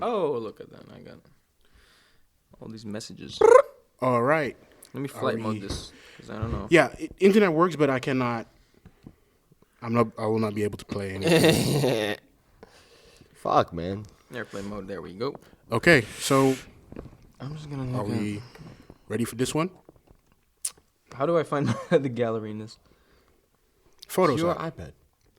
Oh, look at that. I got all these messages. All right. Let me flight mode this, because I don't know. Yeah, internet works, but I cannot. I will not be able to play anything. Fuck, man. Airplane mode, there we go. Okay, so I'm just going to are we ready for this one? How do I find the gallery in this? Photos Your app. iPad.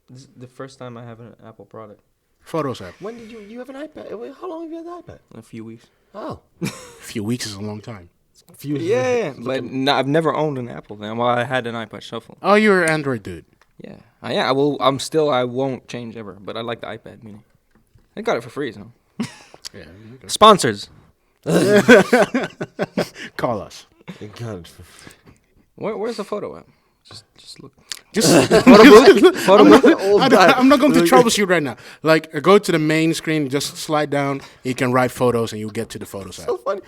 This is the first time I have an Apple product. Photos app. When did you have an iPad? Wait, how long have you had the iPad? In a few weeks. Oh. A few weeks is a long time. Yeah, but I've never owned an Apple then. Well, I had an iPod Shuffle. Oh, you're an Android dude. Yeah. I won't change ever, but I like the iPad mini. I got it for free, so. Yeah. Okay. Sponsors. Call us. God. Where's the photo app? Just look. Just Photo booth? I'm not going to troubleshoot right now. Like, go to the main screen, just slide down. You can write photos, and you get to the photos app. So funny.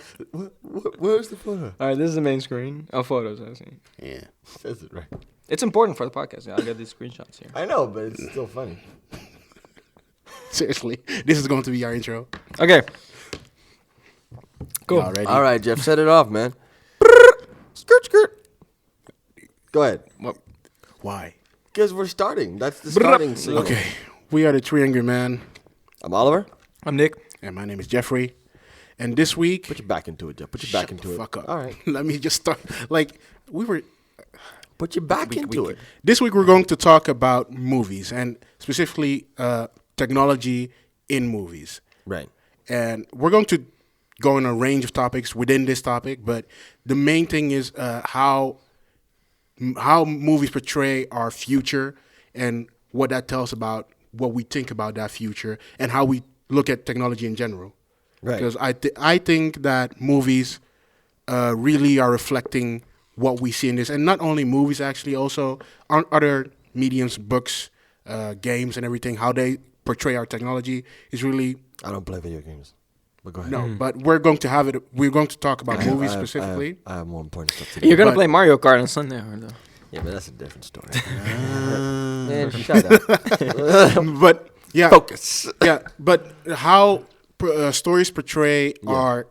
Where's the photo? All right, this is the main screen. Oh, photos, I see. Yeah. Says it right. It's important for the podcast. Yeah, I got these screenshots here. I know, but it's still funny. Seriously, this is going to be our intro. Okay. Cool. Y'all ready? All right, Jeff, set it off, man. Skirt, skirt. Go ahead. What? Why? Because we're starting. That's the starting scene. Okay, we are the Three Angry Men, I'm Oliver. I'm Nick. and my name is Jeffrey. And this week, Put your back into it, Jeff. Put your back shut into the it. fuck up. All right. Let me just start. Like we were. Put your back into it. This week we're going to talk about movies and specifically technology in movies. Right. And we're going to go on a range of topics within this topic, but the main thing is how movies portray our future and what that tells about what we think about that future and how we look at technology in general. Right. Because I think that movies really are reflecting what we see in this, and not only movies, actually, also on other mediums, books, games, and everything. How they portray our technology is really I don't play video games. But go ahead. no. But we're going to have it. We're going to talk about movies specifically. I have more important stuff to do. You're going to But- play Mario Kart on Sunday, or no? Yeah, but that's a different story. Man, shut up. But yeah, Focus. yeah. But how stories portray our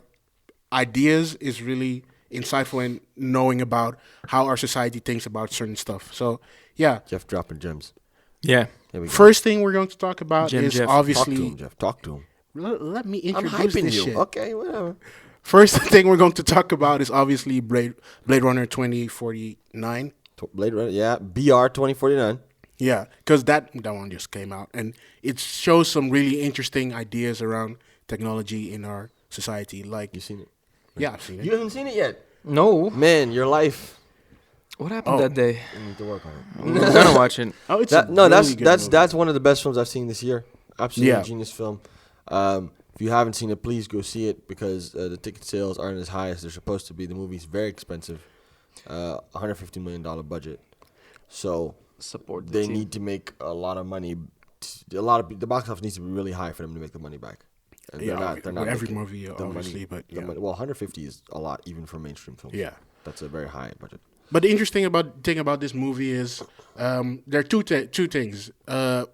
ideas is really insightful in knowing about how our society thinks about certain stuff. So yeah, Jeff dropping gems. Yeah. Here we go. first thing we're going to talk about Jim is Jeff. Talk to obviously. him, Jeff. Talk to him. Let me I'm introduce hyping this you. shit. Okay, whatever. First thing we're going to talk about is obviously Blade Runner 2049. Blade Runner, yeah. BR 2049. Yeah, because that one just came out, and it shows some really interesting ideas around technology in our society. Like, You seen it? yeah, I've seen it. You haven't seen it yet. No. Man, your life. What happened that day? You need to work on it. I'm going to watch it. Oh, it's That's one of the best films I've seen this year. Absolutely Yeah. genius film. If you haven't seen it, please go see it because the ticket sales aren't as high as they're supposed to be. The movie's very expensive, $150 million budget, so Support the they team. need to make a lot of money. The box office needs to be really high for them to make the money back. And Yeah, they're not every making movie, the obviously, but the yeah. money. Well, 150 is a lot even for mainstream films. Yeah. That's a very high budget. But the interesting thing about this movie is there are two things: the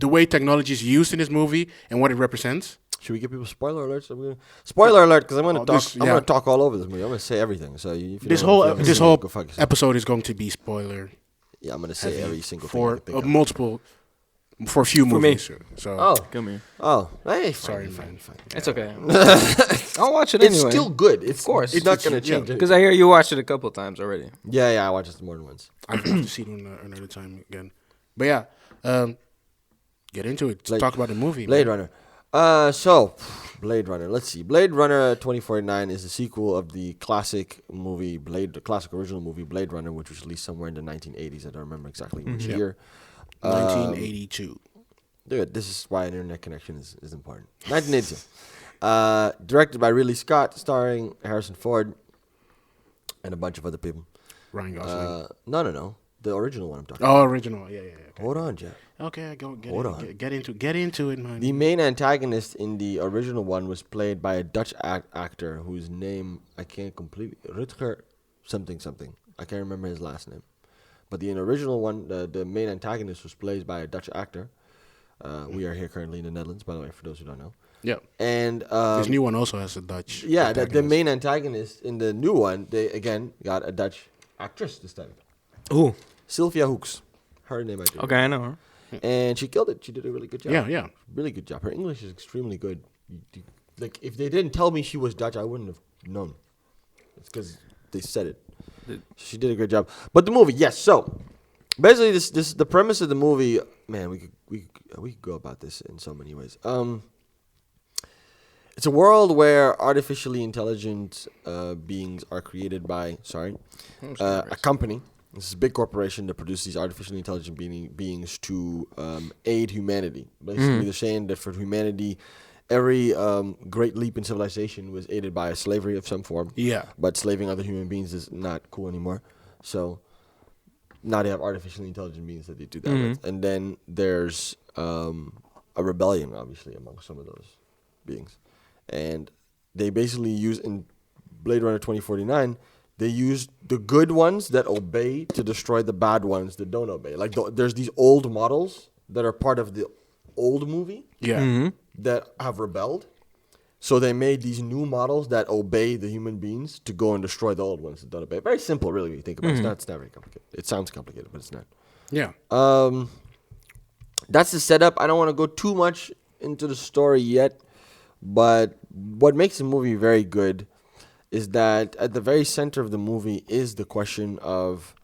way technology is used in this movie and what it represents. Should we give people spoiler alerts? Spoiler alert, because I'm going to talk. this- I'm yeah. going to talk all over this movie. I'm going to say everything. So if you This don't- whole if you haven't this seen it, whole go fuck yourself. episode is going to be spoiler Yeah, I'm going to say heavy every single for thing. I can think of. multiple for a few For me. movies. So Oh, Come here. oh, hey, Sorry, fine. It's okay. I'll watch it It's anyway. still good. It's Of course. It's not It's- going to yeah. change. Because I hear you watched it a couple times already. Yeah, I watched it more than once. I have to see it another time again. But yeah, get into it. Let's talk about the movie. Blade man. Runner. So Blade Runner. Let's see. Blade Runner 2049 is the sequel of the classic movie the classic original movie Blade Runner, which was released somewhere in the 1980s. I don't remember exactly which Yep. year. 1982. Dude, this is why an internet connection is important. 1982. Directed by Ridley Scott, starring Harrison Ford and a bunch of other people. Ryan Gosling. No. The original one I'm talking Oh, original. Yeah. Okay. Hold on, Jeff. Okay, go get Hold it. on. Get into it, man. The main antagonist in the original one was played by a Dutch actor whose name I can't completely... Rutger something. I can't remember his last name. But the original one, the main antagonist was played by a Dutch actor. We are here currently in the Netherlands, by the way, for those who don't know. Yeah. And This new one also has a Dutch. yeah, the protagonist. main antagonist in the new one, they again got a Dutch actress this time. Ooh. Sylvia Hoeks. Her name I do. Okay, I know her. And she killed it. She did a really good job. Yeah. Really good job. Her English is extremely good. Like, if they didn't tell me she was Dutch, I wouldn't have known. It's because they said it. She did a great job. But the movie, yes. So, basically, this the premise of the movie. Man, we could go about this in so many ways. It's a world where artificially intelligent beings are created by a company. This is a big corporation that produces these artificially intelligent beings to aid humanity. Basically, they're saying that for humanity, every great leap in civilization was aided by slavery of some form. Yeah. But slaving other human beings is not cool anymore. So now they have artificially intelligent beings that they do that with. And then there's a rebellion, obviously, among some of those beings. And they basically use, in Blade Runner 2049, they use the good ones that obey to destroy the bad ones that don't obey. Like, there's these old models that are part of the old movie that have rebelled. So they made these new models that obey the human beings to go and destroy the old ones that don't obey. Very simple, really, when you think about it. It's not very complicated. It sounds complicated, but it's not. Yeah. That's the setup. I don't want to go too much into the story yet, but what makes the movie very good is that at the very center of the movie is the question of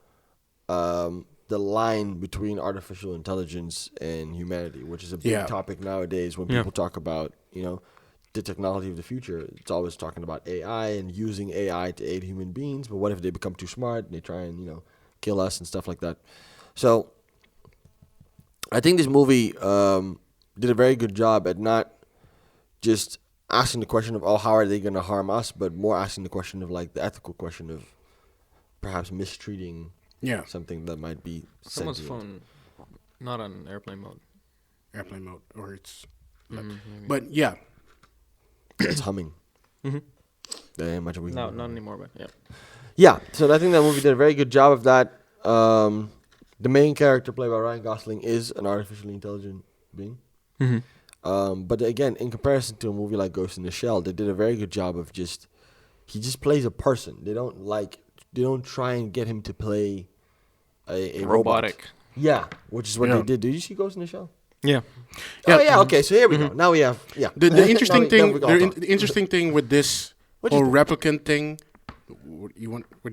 the line between artificial intelligence and humanity, which is a big topic nowadays when people talk about, the technology of the future. It's always talking about AI and using AI to aid human beings, but what if they become too smart and they try and, kill us and stuff like that? So I think this movie did a very good job at not just asking the question of, how are they going to harm us, but more asking the question of, like, the ethical question of perhaps mistreating something that might be Someone's sentient. phone not on airplane mode. Airplane mode, or it's... but, yeah. It's humming. Damn, much we No, not anymore, but yeah. Yeah, so I think that movie did a very good job of that. The main character, played by Ryan Gosling, is an artificially intelligent being. But again, in comparison to a movie like Ghost in the Shell, they did a very good job of he just plays a person. They don't try and get him to play a robotic. Robot. Yeah, which is what they did. Did you see Ghost in the Shell? Yeah. Oh yeah. Okay, so here we go. Now we have The interesting thing, the interesting thing with this whole replicant thing. What do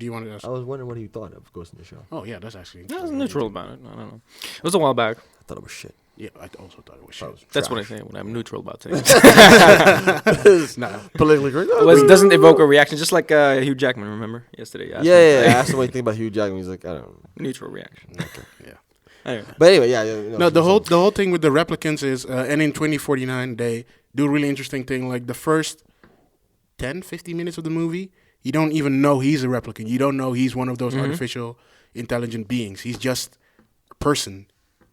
you want to ask? I was wondering what he thought of Ghost in the Shell. Oh yeah, that's actually. I was neutral about it. I don't know. It was a while back. I thought it was shit. Yeah, I also thought it was shit. That's what I say when I'm neutral about things. Nah. Politically correct. It doesn't evoke a reaction, just like Hugh Jackman. Remember yesterday? Yeah. I asked him what he think about Hugh Jackman. He's like, I don't know. Neutral reaction. Okay. Yeah. Anyway. But anyway, No, the whole thing with the replicants is, and in 2049 they do a really interesting thing. Like the first 10, 15 minutes of the movie, you don't even know he's a replicant. You don't know he's one of those artificial intelligent beings. He's just a person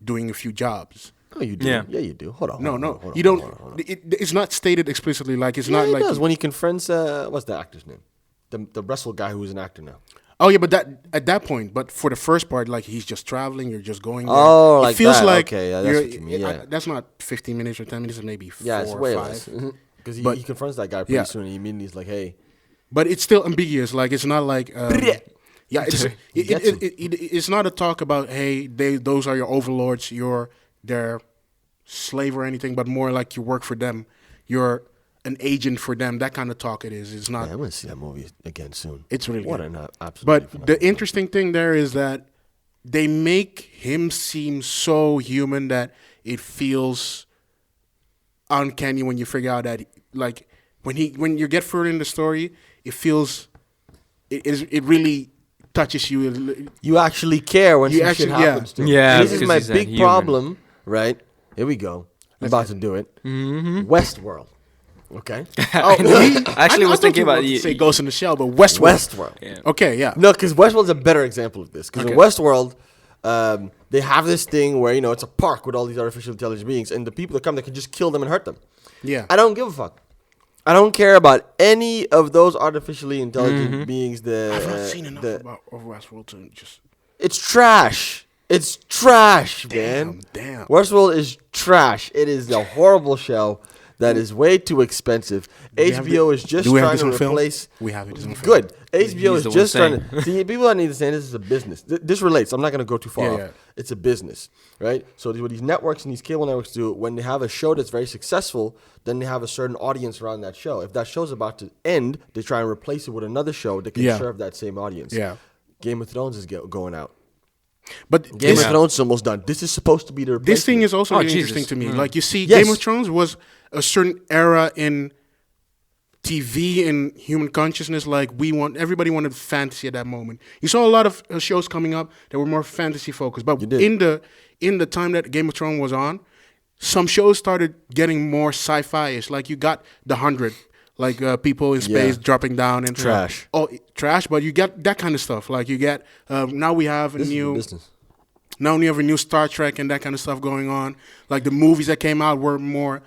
doing a few jobs. Oh, you do. Yeah, you do. Hold on. No. You don't. It's not stated explicitly. Like it's not it like does. When he confronts what's the actor's name? The wrestle guy who's an actor now. Oh yeah, but at that point, but for the first part, like he's just traveling, you're just going there. Oh, like it feels that. like Okay, yeah, that's what you mean. Yeah. That's not 15 minutes or 10 minutes, it's maybe 4 it's or way 5. less. Because he confronts that guy pretty soon, and he immediately is like, "Hey." But it's still ambiguous. Like it's not like it's not a talk about, hey, those are your overlords, you're their slave or anything, but more like you work for them, you're an agent for them. That kind of talk it is. It's not. I'm gonna see that movie again soon. It's really what good. an absolute. But the interesting thing there is that they make him seem so human that it feels uncanny when you figure out that, like, when you get further in the story, it feels it really touches you. You actually care when some shit happens to him. Yeah, this is my big problem, right? Here we go. I'm about to do it. Westworld. Okay. I actually was thinking about say Ghost in the Shell, but Westworld. Yeah. Okay, yeah. No, because Westworld's a better example of this. Because in Westworld, they have this thing where it's a park with all these artificial intelligent beings, and the people that come, they can just kill them and hurt them. Yeah. I don't give a fuck. I don't care about any of those artificially intelligent beings. I've not seen enough about Westworld to just. It's trash. It's trash, man. Damn. Westworld is trash. It is a horrible show. that is way too expensive. HBO is just do we have trying this to on film? replace. We have it on film. Good. HBO He's is the just one trying to see. People that need to say this is a business. This relates. I'm not going to go too far. Yeah. It's a business, right? So what these networks and these cable networks do, when they have a show that's very successful, then they have a certain audience around that show. If that show's about to end, they try and replace it with another show that can serve that same audience. Yeah. Game of Thrones is going out. But Game of Thrones is almost done. This is supposed to be the replacement. this thing is also really Jesus. interesting to me. Like you see, Yes. Game of Thrones was a certain era in TV and human consciousness. Like everybody wanted fantasy at that moment. You saw a lot of shows coming up that were more fantasy focused. But You did. in the time that Game of Thrones was on, some shows started getting more sci-fi-ish. Like you got The 100, like people in space dropping down and Trash. Oh, trash! But you get that kind of stuff. Like you get now we have a This is new. business. Now we have a new Star Trek and that kind of stuff going on. Like the movies that came out were more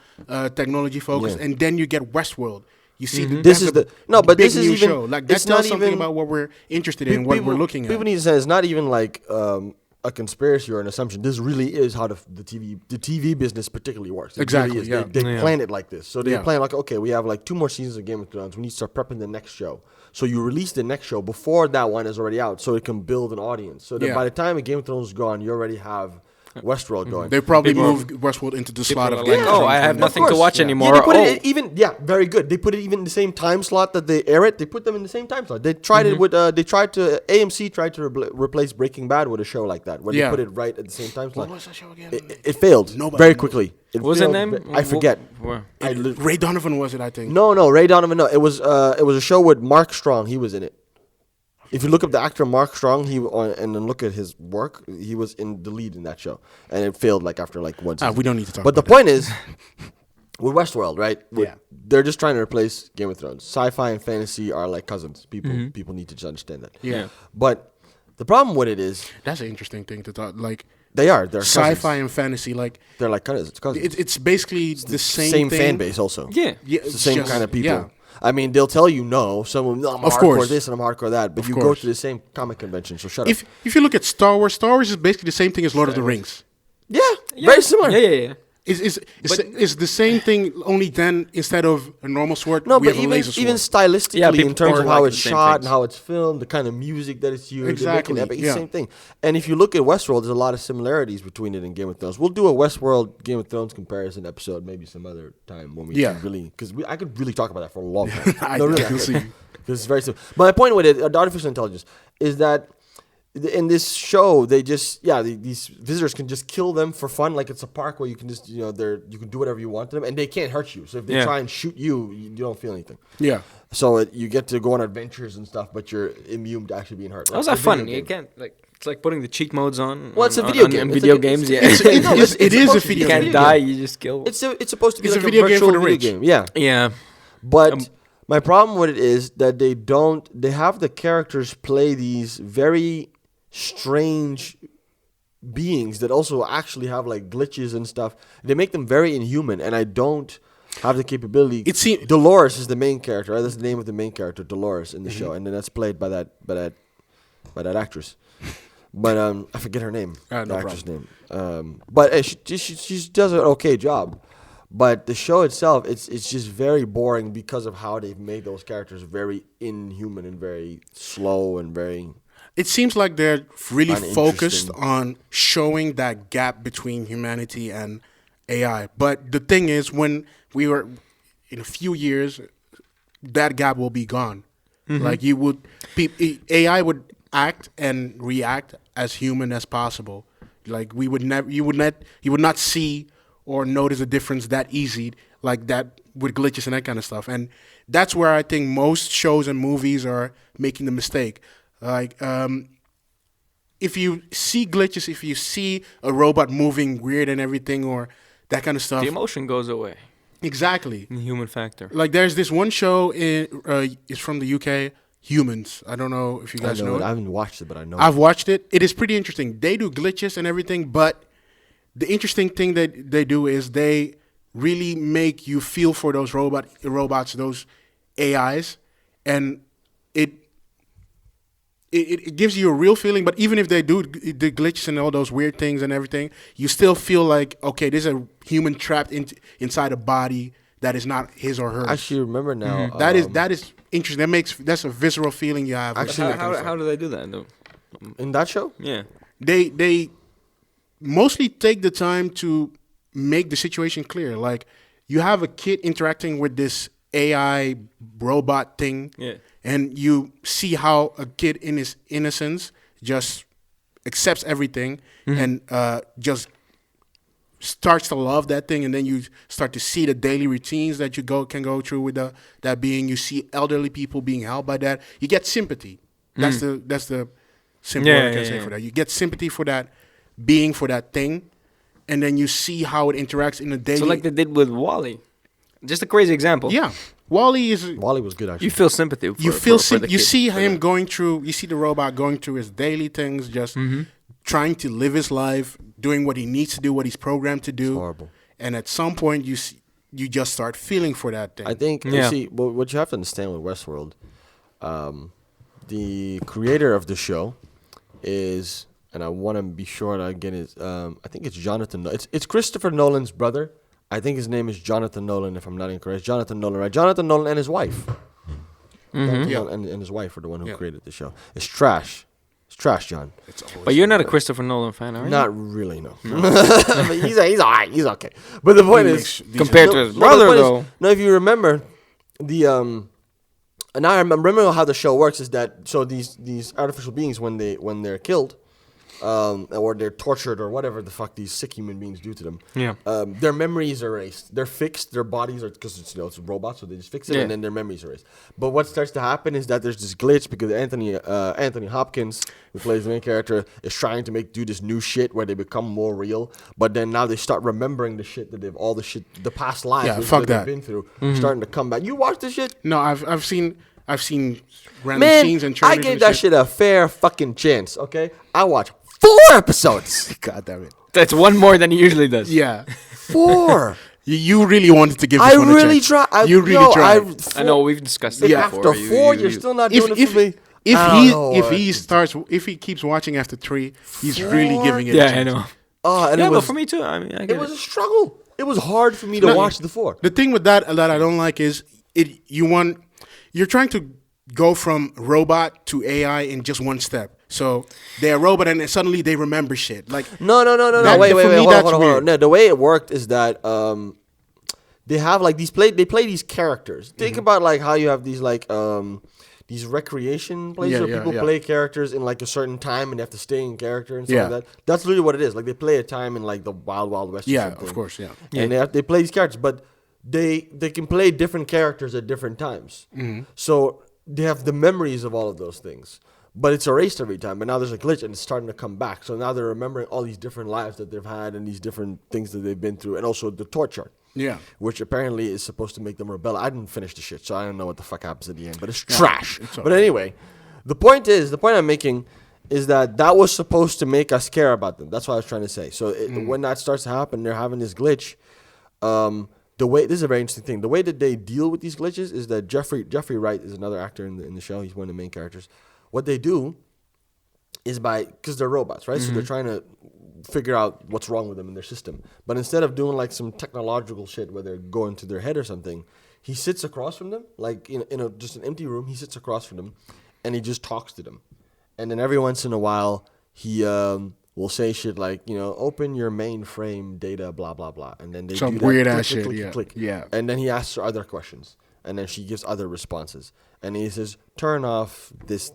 technology focused, Yeah. and then you get Westworld. You see, This is but big this is new even show. Like that it's tells not something even about what we're interested in, what we're looking at. People need to say it's not even like a conspiracy or an assumption. This really is how the TV business particularly works. It Exactly, really is. yeah. They plan it like this. So they Yeah. plan like, okay, we have like 2 more seasons of Game of Thrones. We need to start prepping the next show. So you release the next show before that one is already out, so it can build an audience. So that by the time a Game of Thrones is gone, you already have Westworld going. They probably People- moved Westworld into the slot of are Game like, of oh, Thrones I have and- nothing to watch anymore. Yeah, they put Oh. it even very good. They put it even in the same time slot that they air it. They put them in the same time slot. They tried it with AMC tried to replace Breaking Bad with a show like that, where Yeah. they put it right at the same time slot. What was that show again? It failed Nobody very knows. quickly. It What was the failed name? I forget. Where? Ray Donovan was it? I think. No, Ray Donovan. No, it was a show with Mark Strong. He was in it. If you look up the actor Mark Strong, and then look at his work, he was in the lead in that show, and it failed like after like one season. We don't need to talk. But the about point is, with Westworld, right? Yeah. They're just trying to replace Game of Thrones. Sci-fi and fantasy are like cousins. People need to just understand that. Yeah. But the problem with it is that. That's an interesting thing to talk. Like they're sci-fi cousins. and fantasy. Like They're like cousins. it's basically the same same thing. fan base also. Yeah. Yeah, It's the same kind of people. Yeah. I mean, they'll tell you no. Someone, no, I'm Of hardcore course. this and I'm hardcore that. But Of you go course. to the same comic convention, so shut If up. you look at Star Wars is basically the same thing as Lord of the Rings. Yeah, Yeah. very similar. Yeah. It's the same thing. Only then instead of a normal sword, No, we but have a laser sword. even stylistically, Yeah, in people terms are of how like it's the same shot things. and how it's filmed, the kind of music that it's used, Exactly, It's yeah. the same thing. And if you look at Westworld, there's a lot of similarities between it and Game of Thrones. We'll do a Westworld Game of Thrones comparison episode maybe some other time when we Yeah. can really, because I could really talk about that for a long time. I really, can see. because it's very simple. But my point with it, artificial intelligence, is that in this show, they just these visitors can just kill them for fun, like it's a park where you can just you can do whatever you want to them, and they can't hurt you. So if they try and shoot you, you don't feel anything. Yeah. So you get to go on adventures and stuff, but you're immune to actually being hurt. That was Like not a fun. video You game. can't it's like putting the cheat modes on. Well, it's a on- video on- game. In It's video like- games, yeah. It is a supposed to be video You can't game. die. You just kill. It's supposed to be It's like a video game for virtual the video rich. game. Yeah, Yeah. but my problem with it is that they have the characters play these very strange beings that also actually have like glitches and stuff. They make them very inhuman, and I don't have the capability. Dolores is the main character, right? That's the name of the main character, Dolores, in the show, and then that's played by that actress. But I forget her name, No the actress problem. name. But she does an okay job. But the show itself, it's just very boring because of how they've made those characters very inhuman and very slow and very. It seems like they're really focused Uninteresting. on showing that gap between humanity and AI. But the thing is, when we were in a few years, that gap will be gone. Like AI would act and react as human as possible. Like you would not see or notice a difference that easy like that with glitches and that kind of stuff. And that's where I think most shows and movies are making the mistake. Like if you see glitches, if you see a robot moving weird and everything or that kind of stuff. The emotion goes away. Exactly. The human factor. Like there's this one show it's from the UK, Humans. I don't know if you guys know it. I haven't watched it, but I know. I've watched it. It is pretty interesting. They do glitches and everything, but the interesting thing that they do is they really make you feel for those robots, those AIs, and it gives you a real feeling. But even if they do the glitches and all those weird things and everything, you still feel like, okay, there's a human trapped inside a body that is not his or hers. I actually remember now. That is interesting. That's a visceral feeling you have. Actually, How do they do that though? in that show. Yeah. They mostly take the time to make the situation clear. Like you have a kid interacting with this AI robot thing, and you see how a kid in his innocence just accepts everything and just starts to love that thing, and then you start to see the daily routines that you can go through with that being. You see elderly people being helped by that. You get sympathy. That's the simple word I can say for that. You get sympathy for that being, for that thing, and then you see how it interacts in the daily. So like they did with Wally. Just a crazy example. Yeah, Wally was good actually. You feel sympathy. For, you feel for the you kid, see him that. going through. You see the robot going through his daily things, just trying to live his life, doing what he needs to do, what he's programmed to do. It's horrible. And at some point, you just start feeling for that thing. I think you see what you have to understand with Westworld. The creator of the show is, and I want to be sure that I get it. I think it's Jonathan. It's Christopher Nolan's brother. I think his name is Jonathan Nolan, if I'm not incorrect. Jonathan Nolan, right? Jonathan Nolan and his wife. And his wife are the one who created the show. It's trash. It's trash, John. But you're not a Christopher Nolan fan, are you? Not really, no. But he's all right. He's okay. But the point is, compared to his brother, though. No, if you remember, and I remember how the show works is that so these artificial beings when they're killed, or they're tortured or whatever the fuck these sick human beings do to them. Yeah. Their memories are erased. They're fixed. Their bodies are because it's robots, so they just fix it and then their memories are erased. But what starts to happen is that there's this glitch because Anthony Hopkins, who plays the main character, is trying to do this new shit where they become more real. But then now they start remembering the shit that the past lives that they've been through, starting to come back. You watch this shit? No, I've seen random scenes and trailers. I gave that shit a fair fucking chance. Okay, I watched 4 episodes. God damn it. That's one more than he usually does. Yeah. 4. You really wanted to give this one a chance. You really tried. I know we've discussed it After before. 4, you're still not doing it for me. If he keeps watching after 3, he's really giving it a chance. I know. But for me too. I mean, it was a struggle. It was hard for me to watch the 4. The thing with that I don't like is you're trying to go from robot to AI in just one step. So they're a robot and then suddenly they remember shit. Like no. Wait. Hold on. No, the way it worked is that they have like they play these characters. Think about like how you have these like these recreation places where people play characters in like a certain time and they have to stay in character and stuff like that. That's literally what it is. Like they play a time in like the Wild Wild West. Yeah, of course. Yeah. And they play these characters, but they can play different characters at different times. So they have the memories of all of those things. But it's erased every time. But now there's a glitch and it's starting to come back. So now they're remembering all these different lives that they've had and these different things that they've been through. And also the torture. Yeah. Which apparently is supposed to make them rebel. I didn't finish the shit, so I don't know what the fuck happens at the end. But it's trash. It's okay. But anyway, the point I'm making is that was supposed to make us care about them. That's what I was trying to say. So when that starts to happen, they're having this glitch. This is a very interesting thing. The way that they deal with these glitches is that Jeffrey Wright is another actor in the show. He's one of the main characters. What they do is because they're robots, right? So they're trying to figure out what's wrong with them in their system. But instead of doing like some technological shit where they're going to their head or something, he sits across from them, like in just an empty room. He sits across from them, and he just talks to them. And then every once in a while, he will say shit like, open your mainframe data, blah blah blah, and then they some do that, weird click, ass click, shit, click, click. Yeah. And then he asks her other questions. And then she gives other responses. And he says, turn off this,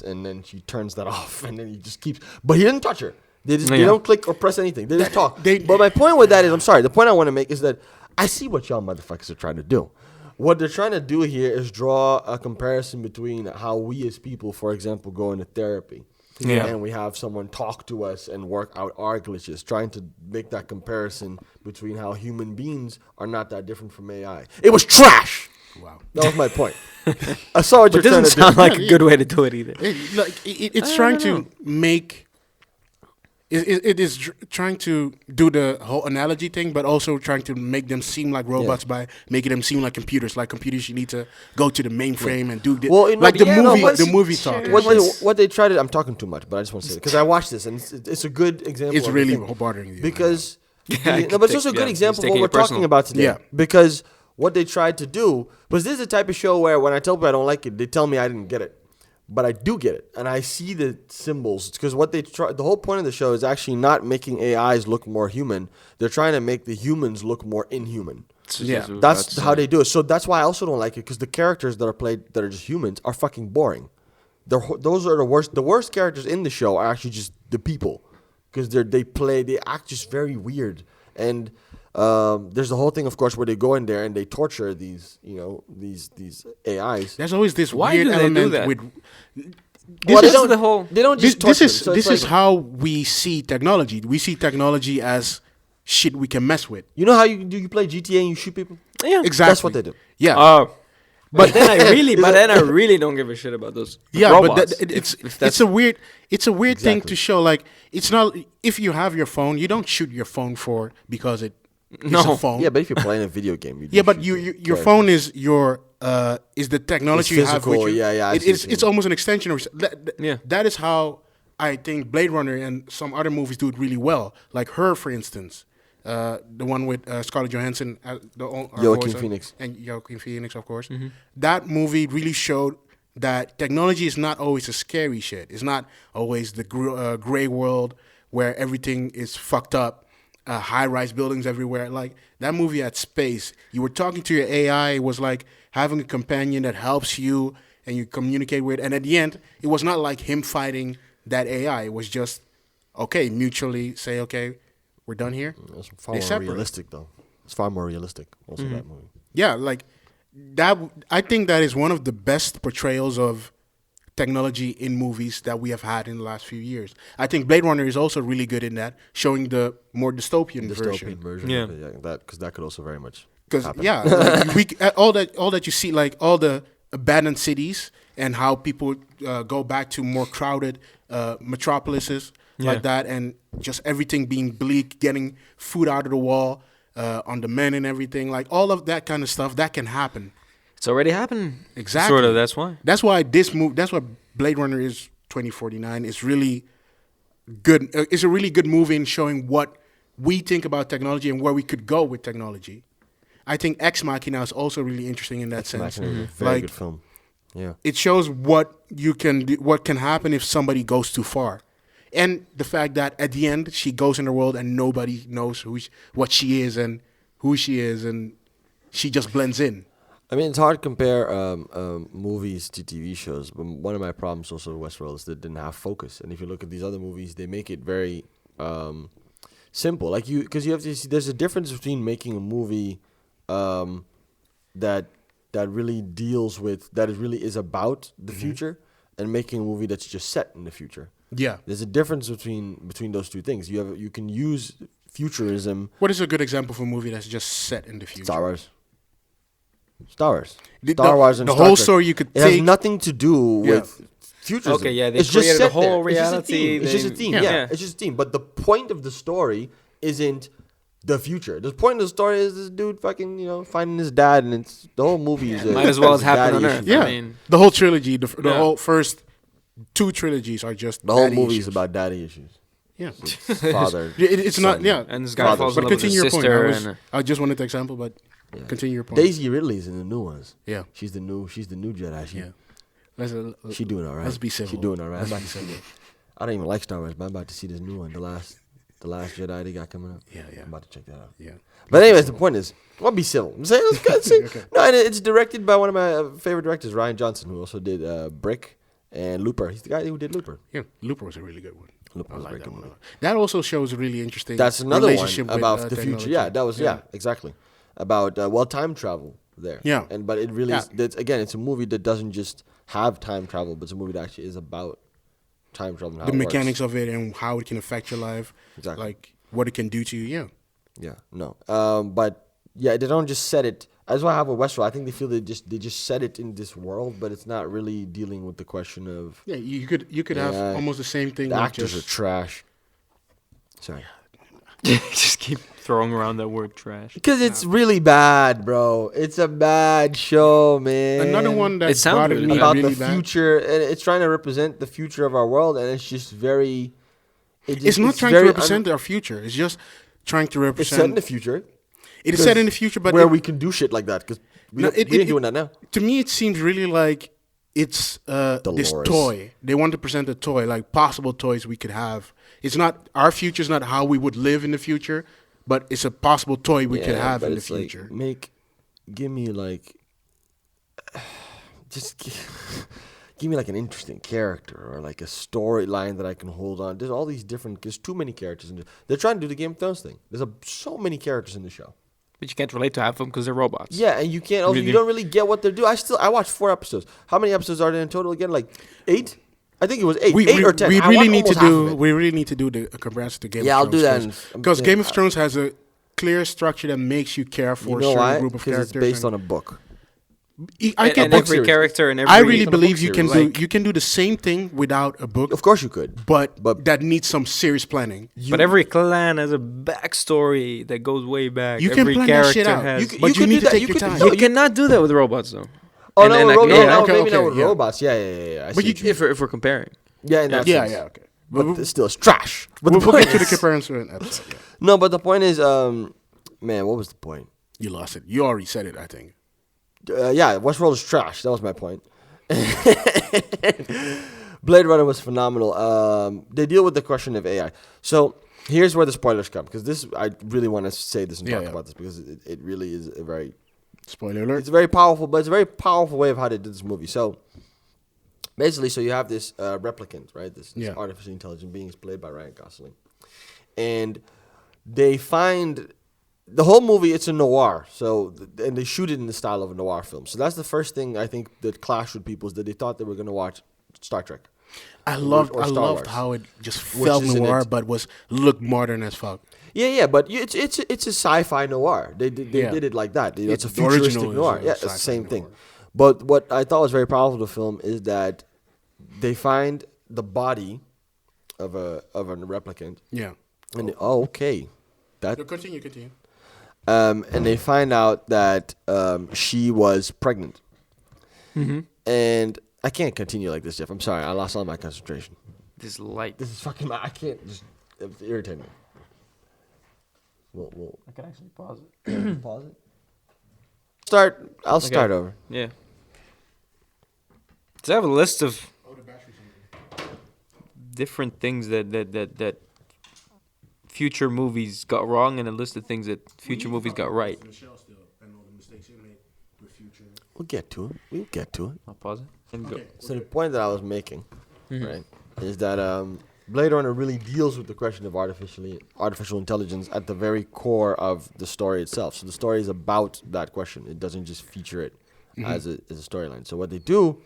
and then she turns that off, and then he just keeps. But he didn't touch her. They don't click or press anything. They just talk. But my point with that is, I'm sorry. The point I want to make is that I see what y'all motherfuckers are trying to do. What they're trying to do here is draw a comparison between how we as people, for example, go into therapy. Yeah. And we have someone talk to us and work out our glitches, trying to make that comparison between how human beings are not that different from AI. It was trash. Wow. That was my point. I saw what you're trying to do. It doesn't sound like a good way to do it either. It's trying to make... It is trying to do the whole analogy thing, but also trying to make them seem like robots by making them seem like computers. Like computers, you need to go to the mainframe and do this. Well, like the movie talk. What they tried to... I'm talking too much, but I just want to say it. Because I watched this, and it's a good example. It's really bothering you. But it's also a good example of what we're talking about today. Yeah. Because what they tried to do was this is the type of show where when I tell people I don't like it, they tell me I didn't get it. But I do get it, and I see the symbols because what they try. The whole point of the show is actually not making AIs look more human. They're trying to make the humans look more inhuman. Yeah, That's how they do it. So that's why I also don't like it because the characters that are played that are just humans are fucking boring. Those are the worst. The worst characters in the show are actually just the people because they act just very weird. And there's the whole thing, of course, where they go in there and they torture these AIs. There's always this Why weird do they do element that? with. Well, This is the whole. They don't just torture This is them. So it's this is like- how we see technology. We see technology as shit we can mess with. You know how you play GTA and you shoot people? Yeah. Exactly. That's what they do. Yeah. But then I really don't give a shit about those Yeah, robots. but If that's it's a weird thing Exactly. to show. Like, it's not if you have your phone, you don't shoot your phone for because it's No. a phone. Yeah, but if you're playing a video game, you do Yeah, but shoot your characters. phone is is the technology It's you have with physical, you. yeah, I see what It's you it's mean. almost an extension of Yeah. That is how I think Blade Runner and some other movies do it really well. Like Her, for instance, the one with Scarlett Johansson, Joaquin Phoenix. and Joaquin Phoenix, of course. That movie really showed that technology is not always a scary shit. It's not always the gray world where everything is fucked up. High-rise buildings everywhere. Like that movie had space. You were talking to your AI. It was like having a companion that helps you and you communicate with. And at the end, it was not like him fighting that AI. It was just okay, mutually say, okay, we're done here. It's far They more separate. realistic, though. It's far more realistic. Also, that movie. Yeah, like that. I think that is one of the best portrayals of technology in movies that we have had in the last few years. I think Blade Runner is also really good in that, showing the more dystopian version. version. Yeah. Of it, that because that could also very much. Because happen. yeah, like all that you see, like all the abandoned cities and how people go back to more crowded metropolises like that, and just everything being bleak, getting food out of the wall on the men and everything, like all of that kind of stuff that can happen. It's already happened. Exactly. Sort of. That's why. That's why That's why Blade Runner is 2049 is really good. It's a really good movie in showing what we think about technology and where we could go with technology. I think Ex Machina is also really interesting in that sense. Machina is a very Like, good film. Yeah. it shows what you can do, what can happen if somebody goes too far, and the fact that at the end she goes in the world and nobody knows what she is and who she is, and she just blends in. I mean, it's hard to compare movies to TV shows, but one of my problems also with Westworld is that it didn't have focus. And if you look at these other movies, they make it very simple. Like because you have to see, there's a difference between making a movie that really deals with really is about the future, and making a movie that's just set in the future. Yeah. There's a difference between those two things. You can use futurism. What is a good example of a movie that's just set in the future? Star Wars. Star Wars. The- Star Wars and the Star whole Trek. story you could It has take. nothing to do with futurism. Okay, yeah, they it's just created a set there. whole It's just a reality, theme. It's just a they- theme. Yeah. Yeah. Yeah. It's just a theme. But the point of the story isn't the future. The point of the story is this dude fucking finding his dad, and it's the whole movie is Might as well as happen on daddy Earth. issues. Yeah, I mean, the whole trilogy, the Yeah. whole first two trilogies are just The whole daddy movie issues. is about daddy issues. Yeah, Father. it's not. son. Yeah, and this guy Father. falls but in love with his continue your point. sister. I just wanted the example, but Yeah. continue your point. Daisy Ridley's in the new ones. Yeah, She's the new Jedi. let's She doing all right. Let's be civil. She doing all right. Let's I'm be about to see civil. it. I don't even like Star Wars, but I'm about to see this new one, the last Jedi they got coming up. Yeah, I'm about to check that out. yeah. But anyways, the point is, I'll be civil. I'm saying let's see. Okay. No, and it's directed by one of my favorite directors, Ryan Johnson, who also did Brick and Looper. He's the guy who did Looper. Yeah, Looper was a really good one. Looper I was a like very that good one. movie. That also shows a really interesting. That's another one relationship with, about the technology. future. Yeah, that was exactly about time travel there. Yeah. but it really is. Yeah. That's, again, it's a movie that doesn't just have time travel, but it's a movie that actually is about time travel. And how The it mechanics works. of it and how it can affect your life. Exactly. Like what it can do to you. Yeah. Yeah, no. But yeah, they don't just set it. That's why I have with Westworld. I think they feel they just set it in this world, but it's not really dealing with the question of Yeah, you could have Yeah. almost the same thing. the with actors are just, trash. Sorry, just keep throwing around that word trash. because it's really bad, bro. It's a bad show, man. another one that It sounds bothered really me about really the bad. future, and it's trying to represent the future of our world, and it's just very. It's not trying to represent our future. It's just trying to It's set in represent. the future. It is set in the future, but where we can do shit like that, because we ain't doing that now. To me, it seems really like it's this toy. They want to present a toy, like possible toys we could have. It's not our future. Is not how we would live in the future, but it's a possible toy we could have in the future. Like, give me like, give me like an interesting character or like a storyline that I can hold on. There's all these different. There's too many characters they're trying to do the Game of Thrones thing. There's so many characters in the show. But you can't relate to half of them because they're robots. Yeah, and you can't. Also, you don't really get what they're doing. I watched 4 episodes. How many episodes are there in total again? Like 8? I think it was 8. 8 or 10. We really need to do the comparison to Game of Thrones. Yeah, I'll do that. Because Game of Thrones has a clear structure that makes you care for a certain group of characters. It's based on a book. And every character and every. I really believe you can do the same thing without a book. Of course you could, but that needs some serious planning. But every clan has a backstory that goes way back. You every can plan that shit out. But you need to take your time. You cannot do that with robots, though. Oh no, maybe not with robots. Yeah. But if we're comparing. Yeah, okay. But still, it's trash. But we'll get to the comparison episode. No, but the point is, man, what was the point? You lost it. You already said it, I think. Yeah, Westworld is trash. That was my point. Blade Runner was phenomenal. They deal with the question of AI. So here's where the spoilers come, because this I really want to say this and talk about this, because it really is a very spoiler alert. It's very powerful, but it's a very powerful way of how they did this movie. So basically, you have this replicant, right? This artificially intelligent being is played by Ryan Gosling, and they find. The whole movie, it's a noir, and they shoot it in the style of a noir film. So that's the first thing I think that clashed with people, is that they thought they were going to watch Star Trek. I loved how it just felt noir, but looked modern as fuck. Yeah, but it's a sci-fi noir. They did it like that. It's a futuristic noir. Yeah, it's the same thing. But what I thought was very powerful of the film is that they find the body of a replicant. Yeah. And okay, continue. And they find out that she was pregnant. Mm-hmm. And I can't continue like this, Jeff. I'm sorry. I lost all my concentration. This light. This is fucking... I can't just... It's irritating me. I can actually pause it. Pause it? I'll start over. Yeah. So I have a list of different things that future movies got wrong, and a list of things that future movies got right. We'll get to it. I'll pause it and go. So the point that I was making, right, is that Blade Runner really deals with the question of artificial intelligence at the very core of the story itself. So the story is about that question. It doesn't just feature it as a storyline. So what they do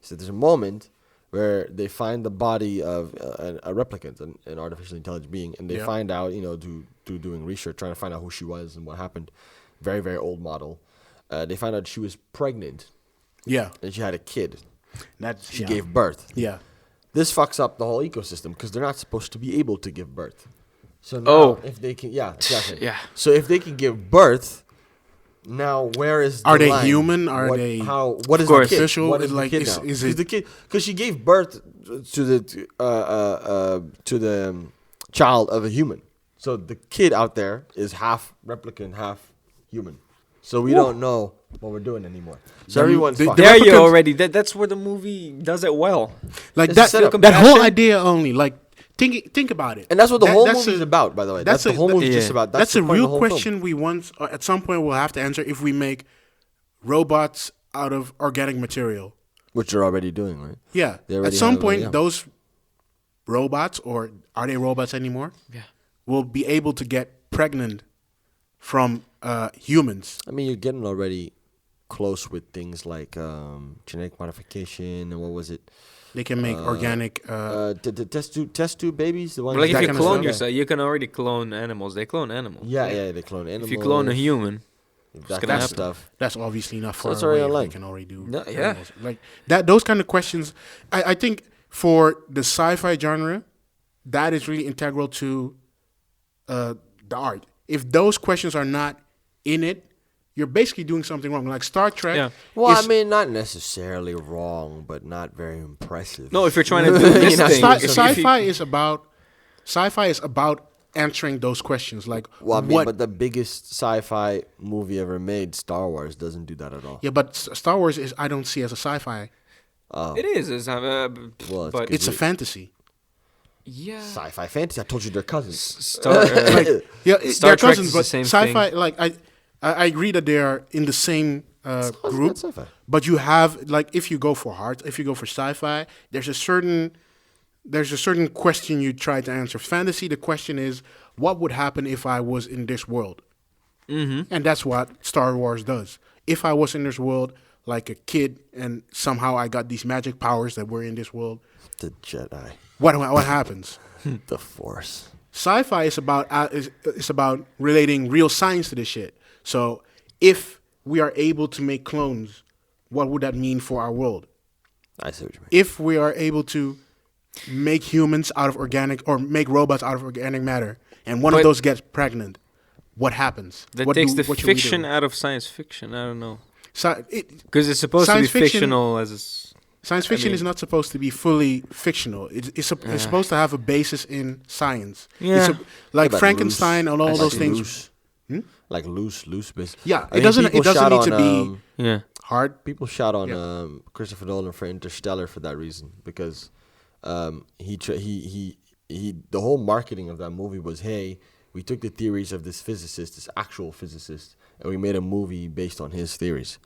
is that there's a moment where they find the body of a replicant, an artificially intelligent being, and they find out, through doing research, trying to find out who she was and what happened. Very, very old model. They found out she was pregnant. Yeah. And she had a kid. She gave birth. Yeah. This fucks up the whole ecosystem, because they're not supposed to be able to give birth. So now, if they can, exactly. Yeah. So if they can give birth, now where is the Are they line? human? What is the kid? Official? What is the kid now? Is the kid, because she gave birth to the child of a human. So the kid out there is half replicant, half human. So we don't know what we're doing anymore. So everyone's fucked. There you already. That's where the movie does it well. Like that whole idea only. Like think about it. And that's what the whole movie is about, by the way. That's the whole movie just about. That's a real question we once at some point we'll have to answer if we make robots out of organic material. Which they're already doing, right? Yeah. At some point, those robots, or are they robots anymore? Yeah. Will be able to get pregnant from humans. I mean, you're getting already close with things like genetic modification and what was it? They can make organic test tube babies. The ones like if you clone yourself, you can already clone animals. They clone animals. Yeah, they clone animals. If you clone a human, that stuff. That's obviously not far away. They can already do. Yeah, like that. Those kind of questions. I think for the sci-fi genre, that is really integral to the art. If those questions are not in it, you're basically doing something wrong. Like Star Trek. Yeah. Well, I mean, not necessarily wrong, but not very impressive. No, if you're trying to do this thing, sci-fi is about answering those questions. Like, Well, I mean, what? but the biggest sci-fi movie ever made, Star Wars, doesn't do that at all. Yeah, but Star Wars is I don't see as a sci-fi. Oh, It is. Well, it's but good. It's a fantasy. yeah. sci-fi fantasy. I told you they're cousins. Star. Yeah, Star they're Trek cousins, is the but same sci-fi. thing. Like I agree that they are in the same group. That's sci-fi. But you have like if you go for sci-fi, there's a certain question you try to answer. Fantasy, the question is, what would happen if I was in this world? Mm-hmm. And that's what Star Wars does. If I was in this world like a kid and somehow I got these magic powers that were in this world, The Jedi. what happens? The Force. Sci-fi is about is about relating real science to this shit. So if we are able to make clones, what would that mean for our world? I see what you mean. If we are able to make humans out of organic or make robots out of organic matter, and one of But- those gets pregnant, what happens? That what takes the what should we do? fiction out of science fiction. I don't know. It, Because it's supposed to be Science fiction- fictional as science fiction mean- is not supposed to be fully fictional. It's supposed to have a basis in science. Yeah. It's like But Frankenstein and all loose, those like things. Loose. Hmm? Loose bits. Yeah, I mean, it doesn't people need shot to be yeah. hard. People shot on Yeah. Christopher Nolan for Interstellar for that reason, because he the whole marketing of that movie was, hey, we took the theories of this physicist, this actual physicist, and we made a movie based on his theories.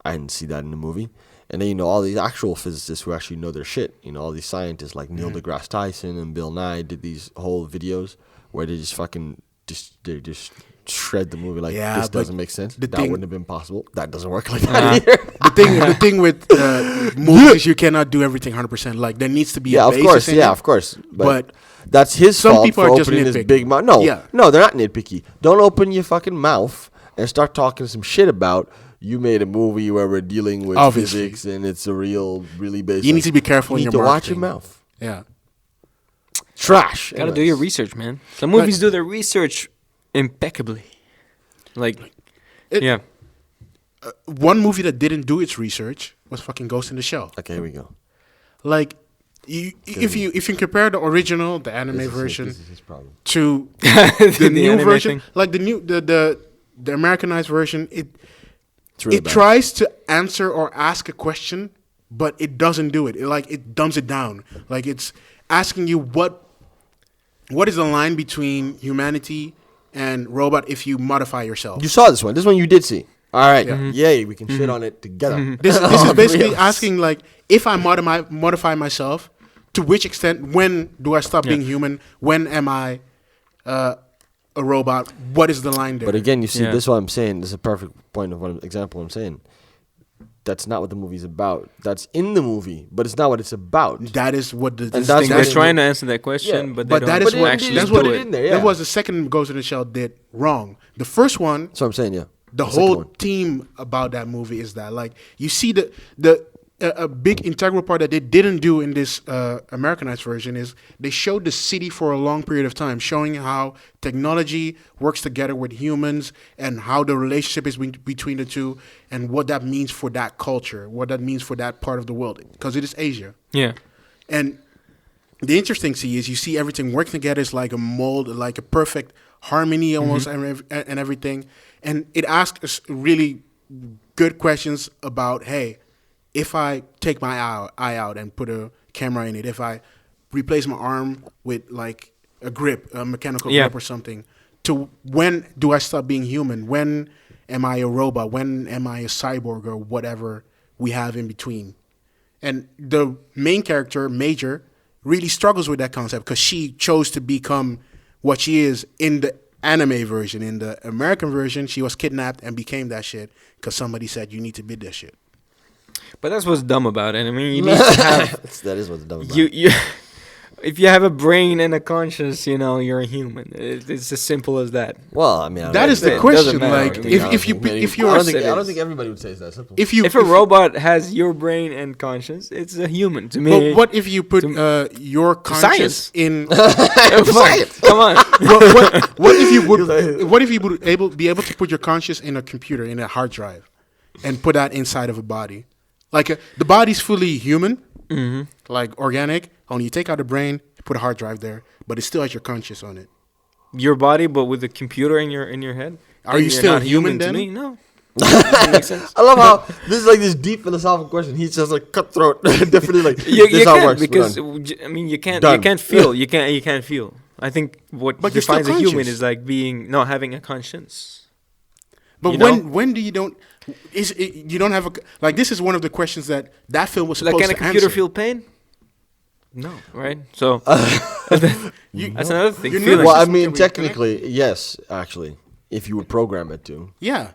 I didn't see that in the movie. And then, all these actual physicists who actually know their shit, all these scientists like Neil deGrasse Tyson and Bill Nye did these whole videos where they just they just shred the movie like, Yeah, this but doesn't make sense. the That thing- wouldn't have been possible. That doesn't work like that either. The thing with movies is you cannot do everything 100%. Like there needs to be Yeah, a of basis course. in Yeah, it. of course. But that's his some fault people for are just opening his nitpicky. big mouth. No, Yeah. no, they're not nitpicky. Don't open your fucking mouth and start talking some shit about you made a movie where we're dealing with Obviously. physics and it's a really based. You need to be careful You in need your to watch your marketing. mouth. Yeah. Trash. Gotta do your research, man. Some movies do their research impeccably. Like, It- yeah. One movie that didn't do its research was fucking Ghost in the Shell. Okay, here we go. Like, if you compare the original, the anime This is version, his problem. to The the new anime version, thing. like the Americanized version, It's really it bad. tries to answer or ask a question, but it doesn't do it. It dumbs it down. Like it's asking you what is the line between humanity and robot if you modify yourself. You saw this one. This one you did see. All right. Yeah. Yay, we can shit on it together. This is basically Real. asking like if I modify myself, to which extent? When do I stop being human? When am I a robot? What is the line there? But again, you see, Yeah. this is what I'm saying. This is a perfect point of example I'm saying. That's not what the movie's about. That's in the movie, but it's not what it's about. that is what the And this that's thing They're what is. trying to answer that question, Yeah, but they but don't that is But what actually that's do what put it. it in there. That Yeah. was the second Ghost in the Shell did wrong. The first one, That's what I'm saying, yeah. the second whole one. theme about that movie is that like you see a big integral part that they didn't do in this Americanized version is they showed the city for a long period of time, showing how technology works together with humans and how the relationship is between the two and what that means for that culture, what that means for that part of the world, because it is Asia. Yeah. And the interesting thing is you see everything working together is like a mold, like a perfect harmony almost and everything. And it asks us really good questions about, hey, if I take my eye out and put a camera in it, if I replace my arm with like a grip, a mechanical Yeah. grip or something, to when do I stop being human? When am I a robot? When am I a cyborg or whatever we have in between? And the main character, Major, really struggles with that concept because she chose to become what she is in the anime version. In the American version, she was kidnapped and became that shit because somebody said you need to be this shit. But that's what's dumb about it. I mean, you need to have That is what's dumb about you it. you. If you have a brain and a conscience, you're a human. It's as simple as that. Well, I mean, I That don't is think- the It question. doesn't matter. Like I mean, if you're I don't think It is. everybody would say it's that simple. if you If a robot has your brain and conscience, it's a human to me. but what if you put your Science. conscience in? Come on. What if you would? What if you would be able to put your conscience in a computer, in a hard drive, and put that inside of a body? Like the body's fully human, like organic. Only you take out the brain, you put a hard drive there, but it still has your conscience on it. your body, but with a computer in your head. Are then you you're still not human to then? me? No. Doesn't make sense. I love how this is like this deep philosophical question. He's just like cutthroat, definitely like You this is how it can't works. because We're done. I mean you can't Done. feel you can't feel. I think what But you're still defines a human conscious. is like having a conscience. But You when do you don't? You don't have a like? This is one of the questions that film was Like supposed can a to computer answer. feel pain? No, right? So You- that's another thing. Your Feelings. nervous Well, I system mean, can be technically, yes. Actually, if you would program it to, Yeah.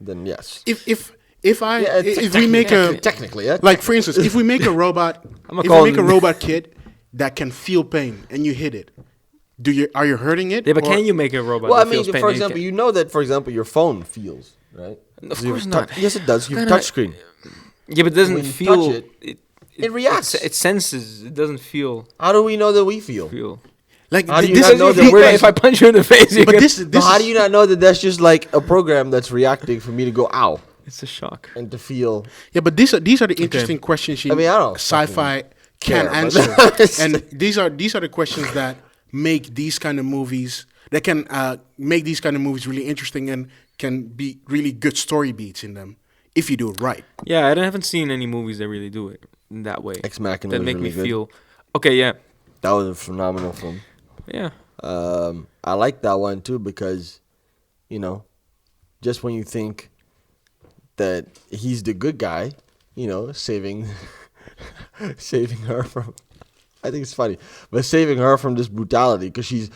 then yes. If I Yeah, if we make a technically, yeah. like for instance, if we make a robot, I'ma if call we make a him- robot kid that can feel pain and you hit it, are you hurting it? Yeah, but or- can you make a robot? Well, I that mean, feels pain for and example, can- you know that, for example, your phone feels, right? Of So you course have not. yes, it does. You have Kinda- touch screen. Yeah, but it doesn't when you feel. touch it reacts. It senses. It doesn't feel. How do we know that we feel? like How do you this not is know If that you- we're- if I punch you in the face, you but get- this But this how is, do you not know that that's just like a program that's reacting for me to go ow it's a shock. and to feel? yeah, but these are the interesting questions. I mean, I don't sci-fi can care, but- answer, and these are the questions that make these kind of movies that can make these kind of movies really interesting and can be really good story beats in them if you do it right. Yeah, I haven't seen any movies that really do it in that way. Ex Machina That was make really me good. feel. Okay, yeah, That was a phenomenal film. yeah. I like that one too because, you know, just when you think that he's the good guy, you know, saving her from. I think it's funny, but saving her from this brutality because she's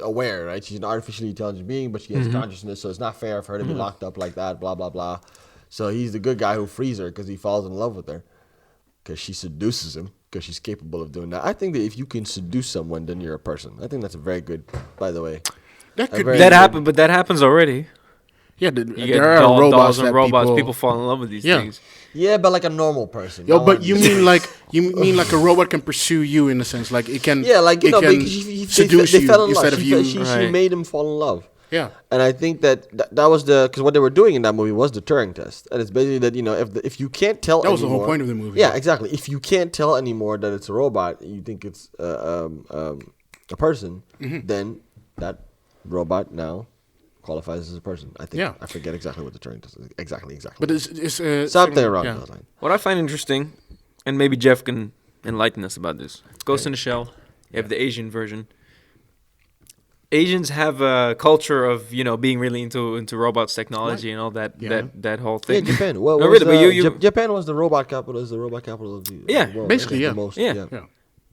aware, right? She's an artificially intelligent being, but she has consciousness, so it's not fair for her to be locked up like that. Blah blah blah. So he's the good guy who frees her because he falls in love with her because she seduces him because she's capable of doing that. I think that if you can seduce someone, then you're a person. I think that's a very good, by the way. That could very be That good. happened, but that happens already. Yeah, You get there are dolls robots and that robots. People fall in love with these Yeah. things. Yeah, but like a normal person. Yo, not but one you just- mean like a robot can pursue you in a sense, like it can. Yeah, like, you it know, can because seduce they you fell in love. instead of you. She Right. made him fall in love. Yeah, And I think that was because what they were doing in that movie was the Turing test, and it's basically that, you know, if you can't tell that was the anymore, whole point of the movie. Yeah, exactly. If you can't tell anymore that it's a robot, you think it's a person, Mm-hmm. then that robot now qualifies as a person. I think. Yeah. I forget exactly what the Turing test is. Exactly. But it's Something around yeah. that line. What I find interesting, and maybe Jeff can enlighten us about this. Ghost in the Shell. You have the Asian version. Asians have a culture of, you know, being really into robots technology and all that Yeah. that whole Yeah, thing. Japan. Well, No, really, but you Japan was the robot capital. Is the robot capital of the Yeah, world, basically, right? yeah. The most, Yeah. Yeah,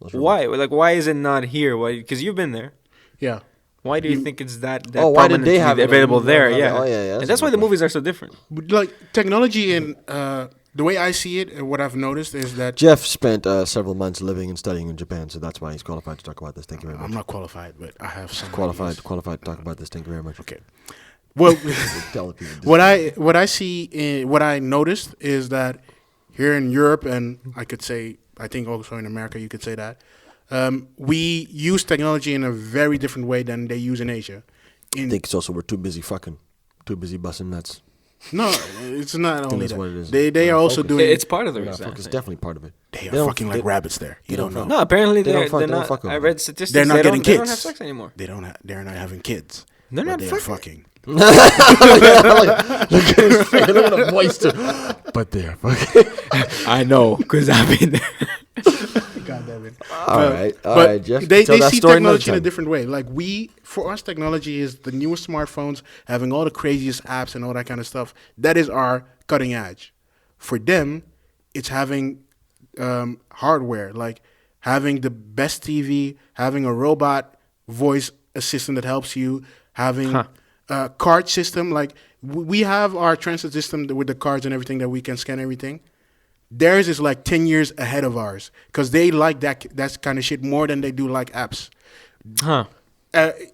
most Why? Like, why is it not here? Why? Because you've been there. yeah. Why do you You- think it's that Oh, why did prominent they to have be it and available we there? don't have it? Yeah. Oh, yeah, yeah, And that's that's a why good the movies are so different. But like technology and the way I see it, and what I've noticed is that Jeff spent several months living and studying in Japan, so that's why he's qualified to talk about this. Thank you very much. I'm not qualified, but I have some qualified ideas. to talk about this. Thank you very much. Okay. Well, Tell people this. what I see, what I noticed is that here in Europe, and I could say, I think also in America, you could say that we use technology in a very different way than they use in Asia. I think it's also we're too busy fucking, too busy busting nuts. No, it's not think only that's what it that. is. They are also Focus. doing. It's part of the Yeah, reason. fuck, it's definitely part of it. They They are don't- fucking like they- rabbits there. You they don't don't know. No, apparently They don't they're, fuck- they're they don't not. fuck I over read it. statistics. They're not they getting don't, They don't kids. have sex anymore. They're not having kids. They're but not they are fucking. fucking. Look at his face. Look at the voice too. But they're fucking. I know, because I've been there. God damn it. All right, But Jeff. they tell that see story another technology in a time. different way. Like for us, technology is the newest smartphones having all the craziest apps and all that kind of stuff. That is our cutting edge. For them, it's having hardware, like having the best TV, having a robot voice assistant that helps you, having a card system. Like we have our transit system with the cards and everything that we can scan everything. Theirs is like 10 years ahead of ours because they like that kind of shit more than they do like apps. Huh.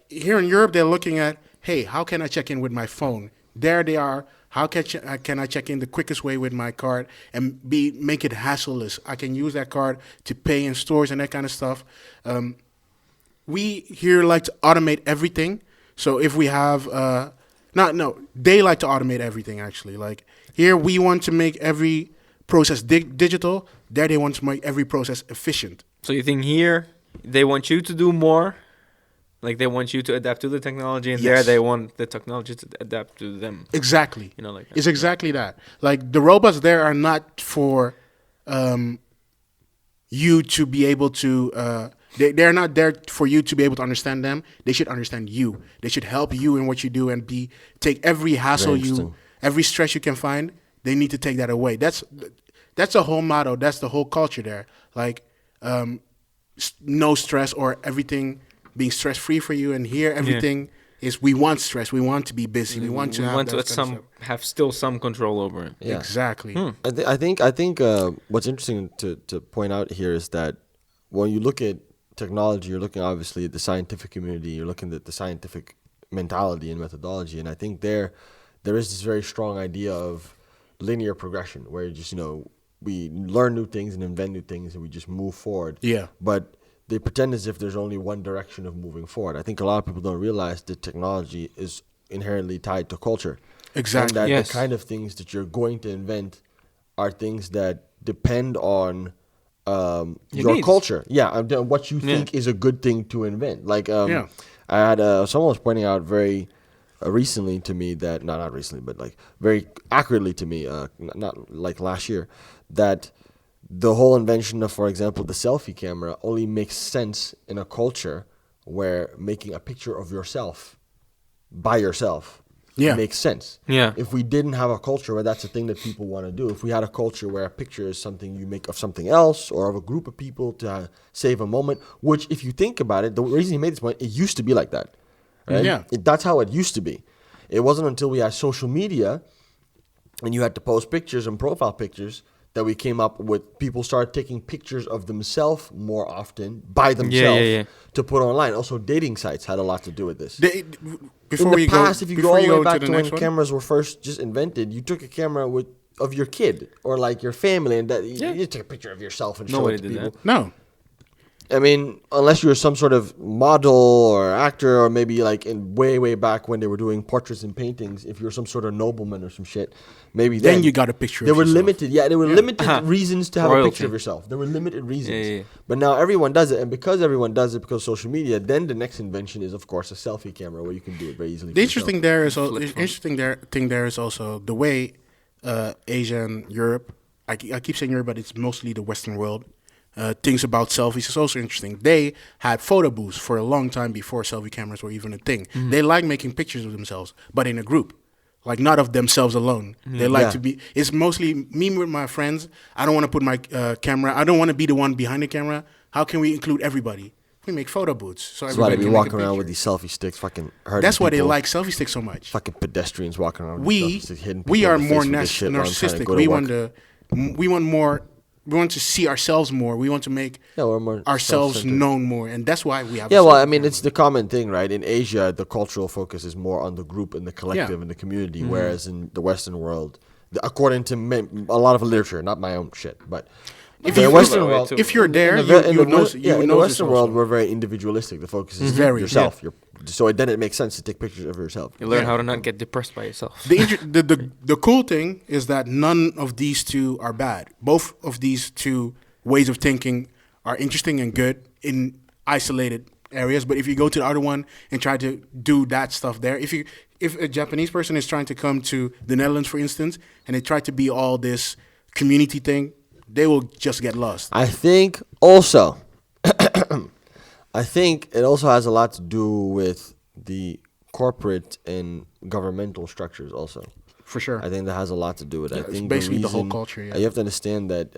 Here in Europe, they're looking at, hey, how can I check in with my phone? There they are. How can I check in the quickest way with my card and make it hassleless? I can use that card to pay in stores and that kind of stuff. We here like to automate everything. So if we have, they like to automate everything actually. Like here we want to make every process digital. There they want to make every process efficient. So you think here they want you to do more, Like they want you to adapt to the technology, and Yes. there they want the technology to adapt to them. Exactly. You know, like that. It's exactly that. Like the robots there are not for you to be able to. They're not there for you to be able to understand them. They should understand you. They should help you in what you do and take every hassle every stress you can find. They need to take that away. That's the whole motto. That's the whole culture there. Like no stress or everything being stress free for you. And here everything is we want stress. We want to be busy. We want to have still some control over it. Yeah. Exactly. I think what's interesting to point out here is that when you look at technology, you're looking obviously at the scientific community, you're looking at the scientific mentality and methodology, and I think there is this very strong idea of linear progression where just we learn new things and invent new things and we just move forward. Yeah. But they pretend as if there's only one direction of moving forward. I think a lot of people don't realize that technology is inherently tied to culture. Exactly. And that the kind of things that you're going to invent are things that depend on your culture. Yeah, what you think is a good thing to invent. Like, I had someone was pointing out very recently to me that, not recently, but like very accurately to me, not like last year, that the whole invention of, for example, the selfie camera only makes sense in a culture where making a picture of yourself by yourself makes sense. Yeah. If we didn't have a culture where that's a thing that people want to do, if we had a culture where a picture is something you make of something else or of a group of people to save a moment, which if you think about it, the reason he made this point, it used to be like that. Right? Yeah. That's how it used to be. It wasn't until we had social media and you had to post pictures and profile pictures that we came up with people started taking pictures of themselves more often by themselves to put online. Also, dating sites had a lot to do with this. If you go all the way back to when cameras were first just invented, you took a camera of your kid or like your family, and you took a picture of yourself and showed it to people. No. I mean, unless you were some sort of model or actor, or maybe like in way back when they were doing portraits and paintings, if you were some sort of nobleman or some shit, maybe then you got a picture. There were limited reasons to have a picture of yourself. There were limited reasons, but now everyone does it, and because everyone does it because of social media, then the next invention is, of course, a selfie camera where you can do it very easily. The interesting thing there is also the way Asia and Europe. I keep saying Europe, but it's mostly the Western world. Things about selfies is also interesting. They had photo booths for a long time before selfie cameras were even a thing. They like making pictures of themselves, but in a group, like not of themselves alone. They like to be. It's mostly me with my friends. I don't want to put my camera. I don't want to be the one behind the camera. How can we include everybody? We make photo booths, so that's why they be can walking around with these selfie sticks, fucking hurting. That's why people. they like selfie sticks so much. Fucking pedestrians walking around with selfie sticks, hitting people we are in the face more with this shit while I'm trying to narcissistic. go to work. We want more. We want to see ourselves more. We want to make we're more ourselves self-centered. known more, and that's why we have. Yeah, well, I mean, it's the common thing, right? In Asia, the cultural focus is more on the group and the collective and the community, whereas in the Western world, according to a lot of literature, not my own shit, but if in the Western world, if you're there, in the Western world, we're very individualistic. The focus is yourself. So then it makes sense to take pictures of yourself. You learn how to not get depressed by yourself. The cool thing is that none of these two are bad. Both of these two ways of thinking are interesting and good in isolated areas. But if you go to the other one and try to do that stuff there, if a Japanese person is trying to come to the Netherlands, for instance, and they try to be all this community thing, they will just get lost. I think also... I think it also has a lot to do with the corporate and governmental structures also. For sure. I think that has a lot to do with it. Yeah, I think basically the whole culture, You have to understand that,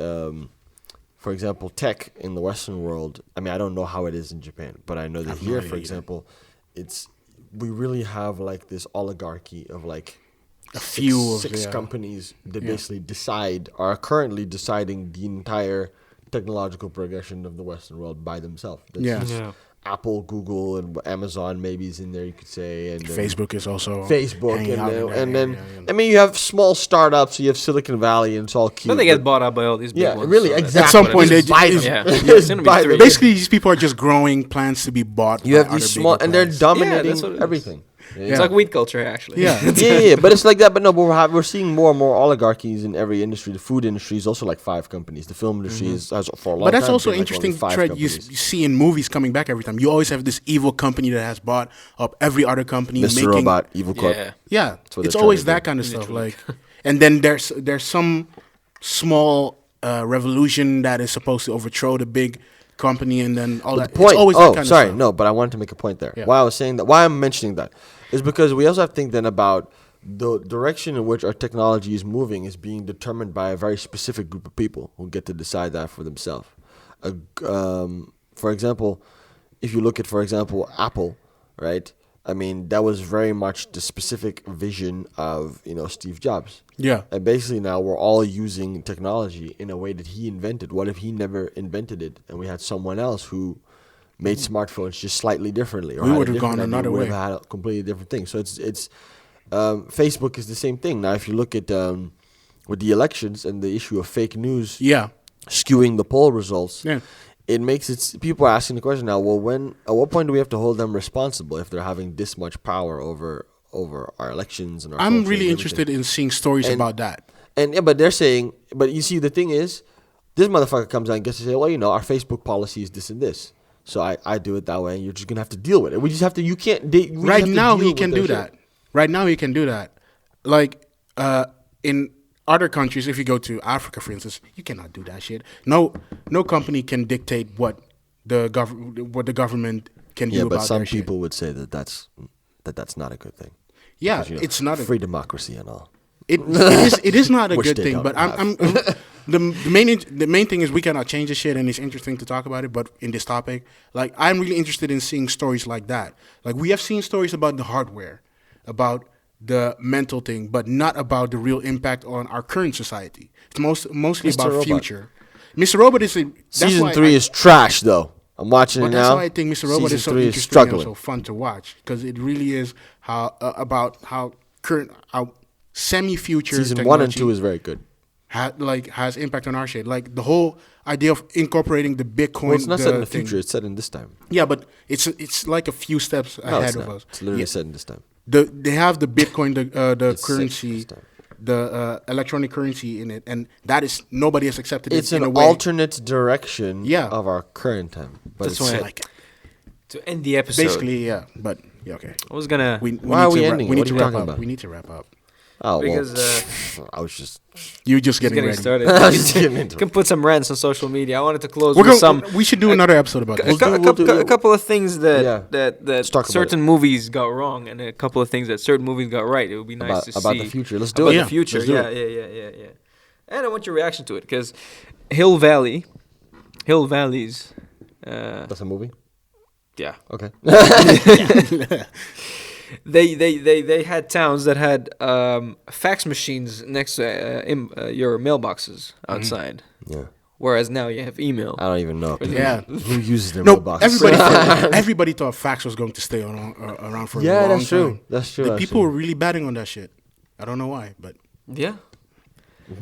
for example, tech in the Western world, I mean, I don't know how it is in Japan, but I know that here, for example, we really have like this oligarchy of like six companies that basically are currently deciding the entire technological progression of the Western world by themselves. Apple, Google, and Amazon maybe is in there, you could say, and Facebook is also I mean, you have small startups. You have Silicon Valley, and it's all cute. But they get bought up by all these big ones. Really, exactly. At some point, they buy them. Basically, these people are just growing plans to be bought. You have these small, and they're dominating everything. It's like weed culture, actually. Yeah. But it's like that. But no, but we're seeing more and more oligarchies in every industry. The food industry is also like 5 companies. The film industry has for a long time. But that's also been, like, interesting only 5 trend you companies. see in movies coming back every time. You always have this evil company that has bought up every other company. Mr. making, Robot, Evil Corp. Yeah. Yeah, what it's they're always trying to that do. kind of stuff. Like, and then there's some small revolution that is supposed to overthrow the big company, and then all that. The point. It's always that kind sorry, of stuff. no, but I wanted to make a point there. Yeah. Why I was saying that, why I'm mentioning that, is because we also have to think then about the direction in which our technology is moving is being determined by a very specific group of people who get to decide that for themselves. For example, if you look at, for example, Apple, right? I mean, that was very much the specific vision of, Steve Jobs. Yeah. And basically now we're all using technology in a way that he invented. What if he never invented it and we had someone else who made smartphones just slightly differently? Or We had a would have different gone idea, another would way. have had a completely different thing. So it's Facebook is the same thing. Now, if you look at with the elections and the issue of fake news Yeah. skewing the poll results, Yeah. it makes it, people are asking the question now, well, at what point do we have to hold them responsible if they're having this much power over our elections and our I'm culture really and interested in seeing stories And- about that. And yeah, but they're saying, but you see, the thing is, this motherfucker comes out and gets to say, well, our Facebook policy is this and this. So I do it that way, and you're just gonna have to deal with it. We just have to. You can't. Right now, he can do that. Right now, he can do that. Like in other countries, if you go to Africa, for instance, you cannot do that shit. No company can dictate what the government can do Yeah, about but some their shit. people would say that's not a good thing. Yeah, Because, it's not free democracy and all. it is not a Which good they thing. don't But have. I'm the main thing is we cannot change this shit, and it's interesting to talk about it. But in this topic, like, I'm really interested in seeing stories like that. Like, we have seen stories about the hardware, about the mental thing, but not about the real impact on our current society. It's mostly Mr. about Robot. future. Mr. Robot is Season 3 is trash, though. I'm watching it But now. that's why I think Mr. Robot Season is so 3 interesting and struggling. so fun to watch, because it really is about how semi-future Season technology 1 and 2 is very good. has impact on our shit. Like the whole idea of incorporating the Bitcoin. Well, it's not set in the thing. future. It's set in this time. Yeah, but it's like a few steps No, ahead it's of not. us. It's literally Yeah. set in this time. They have the Bitcoin, the It's set currency, this time. the electronic currency in it, and that is nobody has accepted It's it in an a way. alternate direction Yeah. of our current time. But That's it's why- Like, To end the episode, basically, yeah. But yeah, okay. I was gonna We Why need are we to ending it? We need What to are you wrap talking up. about? We need to wrap up. oh because well. I was just You just just getting getting ready. started. I was You just can- getting into you can put some rants on social media. I wanted to close We're with going. some We should do another episode about this. do- a couple of things that Yeah. that Let's talk about certain movies got wrong, and a couple of things that certain movies got right. It would be nice to about see the future. Let's do about it. the future. Let's do Yeah, it. yeah. And I want your reaction to it, because Hill Valley's. That's a movie. Yeah, Okay. they had towns that had fax machines next to your mailboxes outside, Yeah. whereas now you have email. I don't even know. Yeah. Who uses their No, mailbox? everybody thought fax was going to stay around for a Yeah, long that's true. time. That's true. The actually. people were really batting on that shit. I don't know why, but Yeah.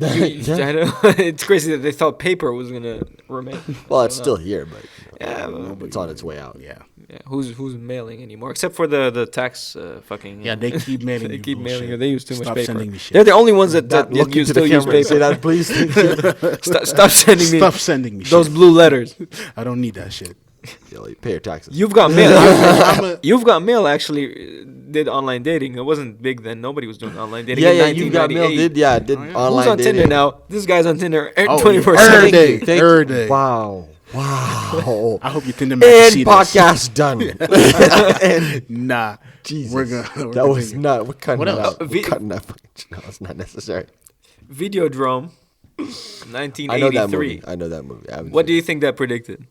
Yeah. I know. It's crazy that they thought paper was gonna remain. Well, it's still here, but Yeah, well, it's on its way out. yeah, Yeah, who's mailing anymore? Except for the tax fucking. yeah, they keep mailing. they you keep mailing you. bullshit. They use too much Stop paper. sending me shit. They're the only ones that Look you into still the use camera and say paper. that, please. Thank you. Stop sending me Stop sending me those shit. blue letters. I don't need that shit. Yo, you pay your taxes. You've got mail. I'm a- You've got mail. Actually, did online dating. It wasn't big then. Nobody was doing online dating. Yeah, in you got mail. 1998. Did Oh, yeah. online Who's on dating. Tinder now? This guy's on Tinder Oh, 24/7. every day, Thank you. every day. Wow. Wow. I hope you Tinder match And see this. podcast done. And Nah, Jesus, we're gonna. that was not. We're cutting What that else? out. We're cutting that. No, it's not necessary. Videodrome, I know that 1983. movie. I know that movie. I haven't What do seen you think that predicted?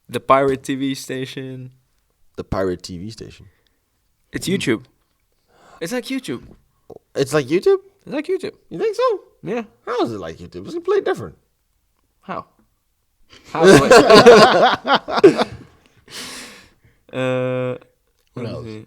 The pirate TV station. it. The pirate TV station? It's YouTube. It's like YouTube. It's like YouTube. It's like YouTube. You think so? Yeah. How is it like YouTube? It's completely different. How? How? do I- What let me else? see.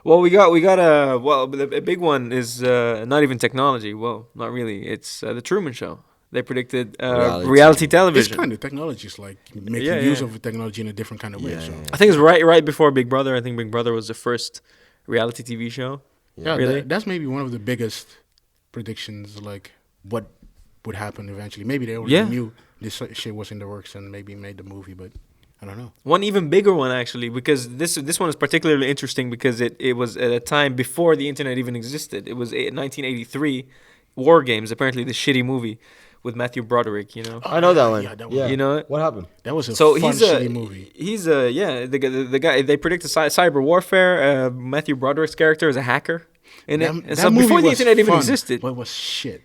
Well, we got a big one is not even technology. Well, not really. It's the Truman Show. They predicted reality It's television. kind of technology. It's like making Yeah, use yeah. of technology in a different kind of way. Yeah, So yeah. I think it's right before Big Brother. I think Big Brother was the first reality TV show. Yeah, Really? that's maybe one of the biggest predictions, like what would happen eventually. Maybe they already Yeah. knew this shit was in the works and maybe made the movie, but I don't know. One even bigger one actually, because this one is particularly interesting because it was at a time before the internet even existed. It was 1983, War Games, apparently the shitty movie with Matthew Broderick. You know, I know that one. Yeah, that Yeah. one. You know it? What happened? That was a So fun, he's a shitty movie. he's a yeah the guy they predict cyber warfare. Matthew Broderick's character is a hacker, and so before the internet even existed. But it was shit.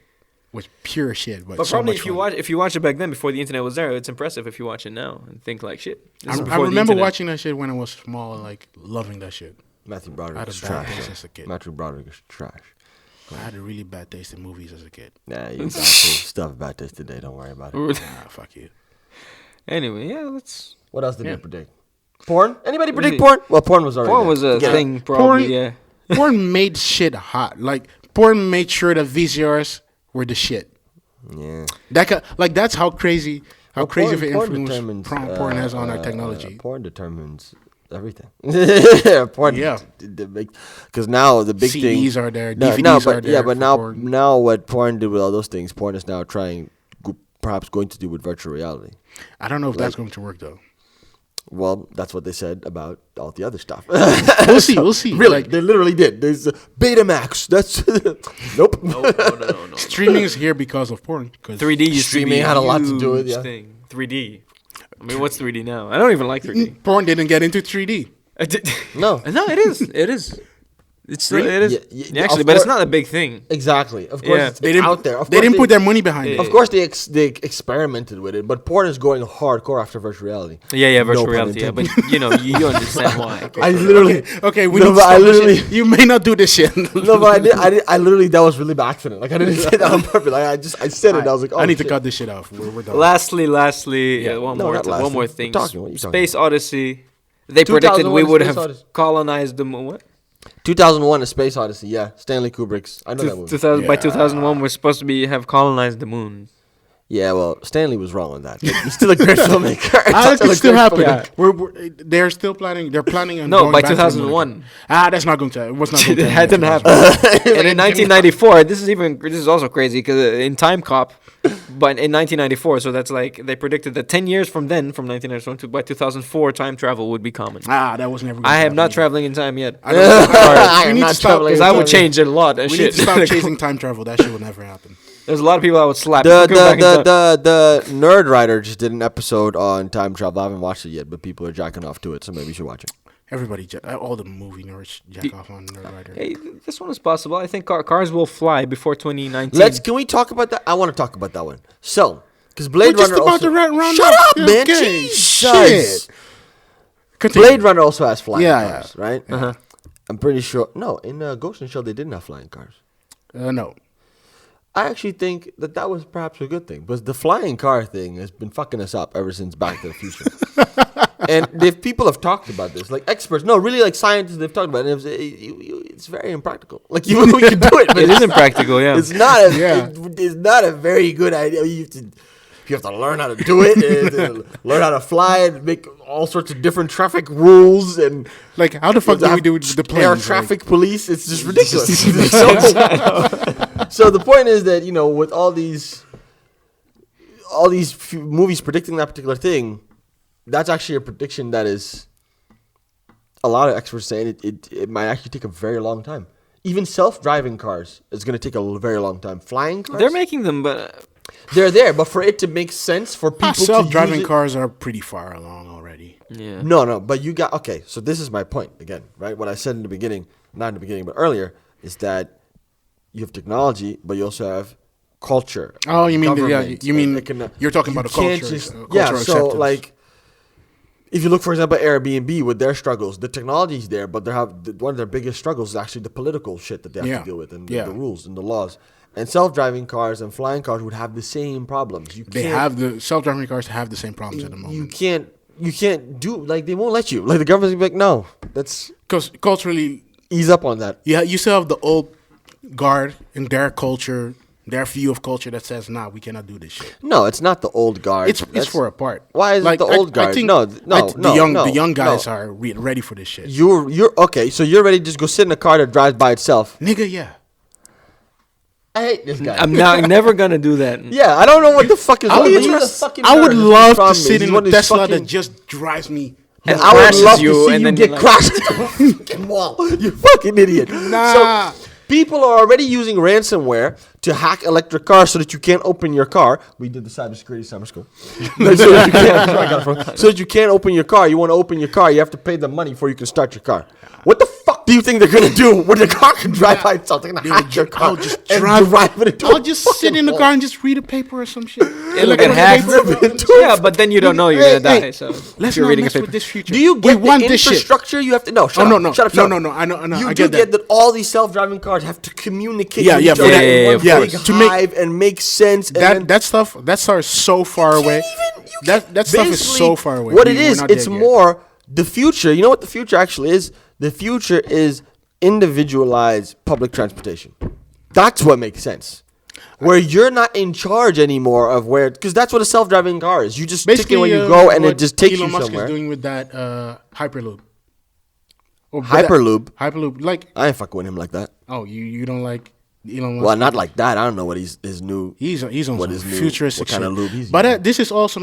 Was pure shit. But But so probably much if you watch it back then before the internet was there, it's impressive. If you watch it now and think like shit. This is I before the remember internet. watching that shit when I was small, like loving that shit. Matthew I Broderick had a is bad trash. taste as a kid. Matthew Broderick is trash. I had a really bad taste in movies as a kid. Nah, you stuff about this today. Don't worry about it. Nah, fuck you. Anyway, yeah, let's. What else did Yeah. you predict? Porn? Anybody predict Really? porn? Well, porn was already. Porn there. was a Yeah. thing, probably. Porn- Yeah. Porn made shit hot. Like porn made sure that VCRs were the shit. Yeah. That's how crazy Well, crazy of an porn influence determines, porn has on our technology. Porn determines everything. Yeah, porn. Yeah. Because now the big thing. CDs are there, No, DVDs but are there. yeah, but for now porn. now what porn did with all those things, porn is now trying, perhaps going to do with virtual reality. I don't know if that's like- going to work though. Well, that's what they said about all the other stuff. We'll see. We'll see. Really, Like, they literally did. There's Betamax. That's nope. No. streaming is here because of porn. 'cause 3D used to be Streaming had a lot to do with it, huge yeah. thing. 3D. I mean, what's 3D now? I don't even like 3D. porn didn't get into 3D. No, No, it is. It is. It's Really? it is Yeah, actually, of but it's course- not a big thing. exactly. Of course, Yeah. it's They didn't out there. Of They course didn't put their money behind it. Of course, they experimented with it, but porn is going hardcore after virtual reality. Yeah, No virtual pun reality. Yeah, but intended. you understand why. I literally Okay, we No, need to but I stop this literally- shit. You may not do this shit. no, but I literally that was really by accident. Like I didn't say that on purpose. Like I said it. I was like, oh, I need to shit. cut this shit off. We're done. Lastly, one No, more not lastly. one more We're thing. talking. What are you talking Space Odyssey. They predicted 2001 we would Space have Odyssey. colonized the moon. What? 2001: A Space Odyssey. Yeah, Stanley Kubrick's. I know that movie. 2000 By Yeah. 2001, we're supposed to have colonized the moon. Yeah, well, Stanley was wrong on that. But he's still a great filmmaker. It Still a still great happening. filmmaker. They're still planning. They're planning on No, going by back to the moon 2001. again. That's not going to. It was not It going to. hadn't happened. And in 1994, this is also crazy because in Time Cop, but in 1994, so that's like they predicted that 10 years from then, from 1994 to by 2004, time travel would be common. That was never. Gonna I am happen not either. traveling in time yet. I don't- I we am need not to stop traveling Because in I time would change a lot. We need to stop chasing time travel. That shit will never happen. There's a lot of people I would slap. The Go back in time. the Nerd Writer just did an episode on time travel. I haven't watched it yet, but people are jacking off to it, so maybe you should watch it. Everybody, all the movie nerds jack off on Nerd Writer. Hey, this one is possible. I think cars will fly before 2019. Can we talk about that? I want to talk about that one. So, because Blade We're just Runner about also, to round shut up, Yeah, man. okay. Jesus. Shit. Continue. Blade Runner also has flying Yeah, cars, right? Uh-huh. I'm pretty sure. No, in Ghost in the Shell they didn't have flying cars. No. I actually think that was perhaps a good thing, because the flying car thing has been fucking us up ever since Back to the Future. And if people have talked about this, like experts, no, really, like scientists, they've talked about it. It's very impractical. Like we can do it, but It isn't practical, yeah. It's not. Yeah. It's not a very good idea. You have to learn how to do it, and learn how to fly, and make all sorts of different traffic rules, and Like, how the fuck you do we have do with the planes? air Like, traffic police. It's just ridiculous. So the point is that with all these movies predicting that particular thing, that's actually a prediction that is. A lot of experts saying it might actually take a very long time. Even self-driving cars is going to take a very long time. Flying cars, They're making them, but they're there, but for it to make sense for people to self-driving use it, cars are pretty far along already. yeah. No, but you got okay. So this is my point again, right? What I said in the beginning, not in the beginning, but earlier, is that you have technology, but you also have culture. Oh, you mean government, you mean and you're talking you about the can't culture? just- Cultural So acceptance. like, if you look, for example, Airbnb with their struggles, the technology is there, but one of their biggest struggles is actually the political shit that they have Yeah. to deal with, and Yeah. the rules and the laws. And self-driving cars and flying cars would have the same problems. You they can't- have the self-driving cars have the same problems at the moment. You can't do, like, they won't let you. Like, the government's gonna be like, no, that's Because culturally, ease up on that. yeah, you still have the old guard in their culture their view of culture that says, nah, we cannot do this shit. No, it's not the old guard. It's for a part. Why is it the old guard? The young guys are ready for this shit. You're okay. So you're ready to just go sit in a car that drives by itself. Nigga, yeah. I hate this guy. I'm never gonna do that. Yeah, I don't know what the fuck is. I would love to sit in a Tesla that just drives me. And I would crashes love to you, see and you then get like, crashed into a fucking wall. You fucking idiot. Nah. So people are already using ransomware to hack electric cars so that you can't open your car. We did the cybersecurity summer school. So that you can't open your car. You want to open your car, you have to pay them money before you can start your car. What the fuck do you think they're gonna do when the car can drive by itself? They're gonna hack your car. I'll just and drive it into I'll a just fucking sit in the wall. car and just read a paper or some shit. It'll get hacked. Yeah, but then you don't know you're gonna die. So Let's if you're not reading a mess paper. with this future. Do you We get want the this shit. infrastructure? You have to no. Shut Oh, up. no. Shut up. No. I know. You I do get that. all these self-driving cars have to communicate. Yeah, with yeah, each for other that- in one yeah, big to make- hive and make sense. And then That stuff is so far away. That stuff is basically, so far away. What We- it we're is, not it's there yet. more the future. You know what the future actually is? The future is individualized public transportation. That's what makes sense. Where you're not in charge anymore of where, because that's what a self-driving car is. You just tick it where you go, and it what just takes Elon you Musk somewhere. is doing with that Hyperloop. Oh, but that- Hyperloop. Hyperloop. Like, I ain't fucking with him like that. oh, you don't like Elon Musk? Well, not like that. I don't know what his new. He's on what some is new- futuristic what kind shit. of lube he's But using. this is also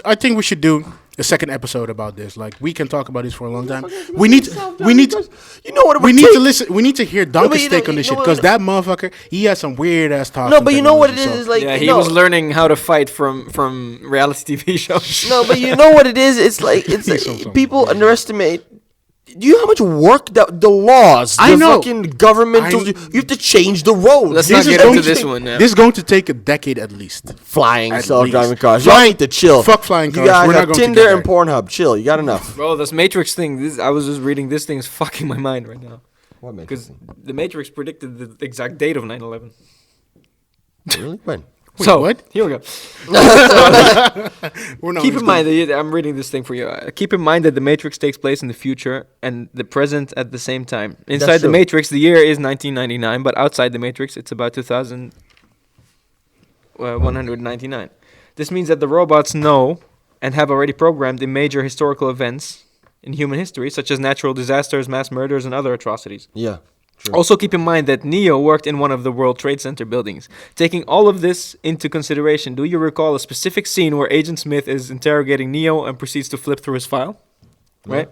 I think we should do a second episode about this. Like, we can talk about this for a long time. We need You know what it we would need take? to listen. We need to hear Danke's you take know- on this you shit know because what- that motherfucker, he has some weird ass talk. No, but you know what it is like. Yeah, he no, was learning how to fight from reality TV shows. No, but you know what it is. It's like people underestimate. Do you know how much work that the laws, I the know. fucking governmental, you have to change the roads. Let's This not is get going into to this take- one. Yeah. This is going to take a decade at least. Flying At self-driving least. cars. Y'all Flying- need to chill. fuck flying You cars. guys We're not have going to Tinder get and Pornhub. Chill. You got enough. Bro, this Matrix thing. I was just reading this thing is fucking my mind right now. What makes Because the Matrix predicted the exact date of 9/11. really? When? So what? here we go. We're not Keep just in mind that I'm reading this thing for you. Keep in mind that the Matrix takes place in the future and the present at the same time. Inside the true. Matrix, the year is 1999, but outside the Matrix, it's about 2199. This means that the robots know and have already programmed in major historical events in human history, such as natural disasters, mass murders, and other atrocities. Yeah. True. Also, keep in mind that Neo worked in one of the World Trade Center buildings. Taking all of this into consideration, do you recall a specific scene where Agent Smith is interrogating Neo and proceeds to flip through his file? Right?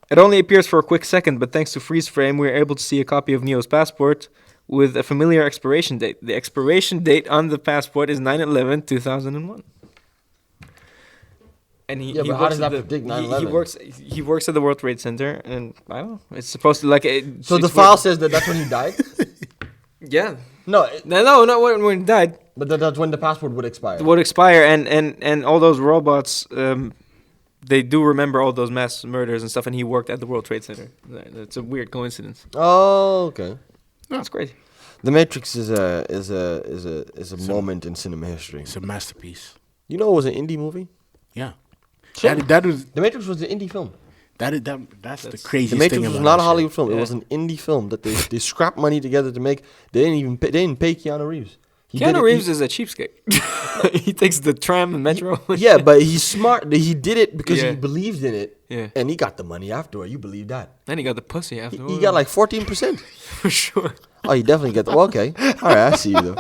It only appears for a quick second, but thanks to freeze frame, we're able to see a copy of Neo's passport with a familiar expiration date. The expiration date on the passport is 9/11/2001. And he Yeah, but how works does at that predict 9/11? he works at the World Trade Center, and I don't know. It's supposed to like. So the file says that that's when he died. Yeah. No, No, not when he died. but that's when the passport would expire. It would expire, and all those robots, they do remember all those mass murders and stuff, and he worked at the World Trade Center. It's a weird coincidence. Oh, okay. That's crazy. The Matrix is a moment in cinema history. It's a masterpiece. You know, it was an indie movie. Yeah. Sure. That was The Matrix was an indie film. that's the craziest The thing Matrix was about not a that Hollywood shit. film. It Yeah. was an indie film that they scrapped money together to make. They didn't pay Keanu Reeves. Keanu Reeves is a cheapskate. He takes the tram and metro. Yeah, but he's smart. He did it because Yeah. he believed in it. Yeah. And he got the money afterward. You believe that? Then he got the pussy afterwards. He got like 14%. for sure. Oh, you definitely get the. Well, okay. All right, I see you though.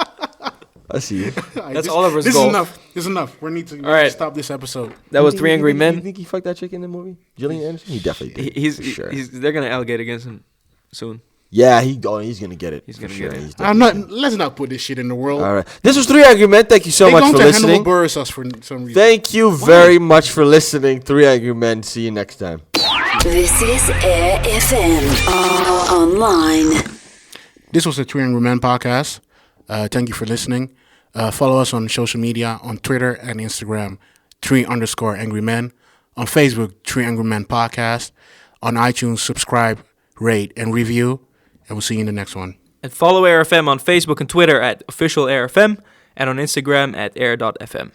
I see you. That's Oliver's This goal. is enough. This is enough. We need to right. stop this episode. That was You Three think- Angry You Men. think he fucked that chick in the movie? Gillian Anderson? He definitely did. He's, for sure. they're gonna allegate against him soon. Yeah, he's gonna get it. He's for gonna sure. get it. He's I'm definitely- not. Let's not put this shit in the world. All right. This was Three Angry Men. Thank you so They're much going for to Hannibal listening. Buress us for some reason. Thank you very much for listening. Three Angry Men. See you next time. This is AirFM online. This was the Three Angry Men podcast. Thank you for listening. Follow us on social media on Twitter and Instagram, 3_Angry Men. On Facebook, 3 Angry Men Podcast. On iTunes, subscribe, rate, and review. And we'll see you in the next one. And follow AirFM on Facebook and Twitter at official AirFM and on Instagram at air.fm.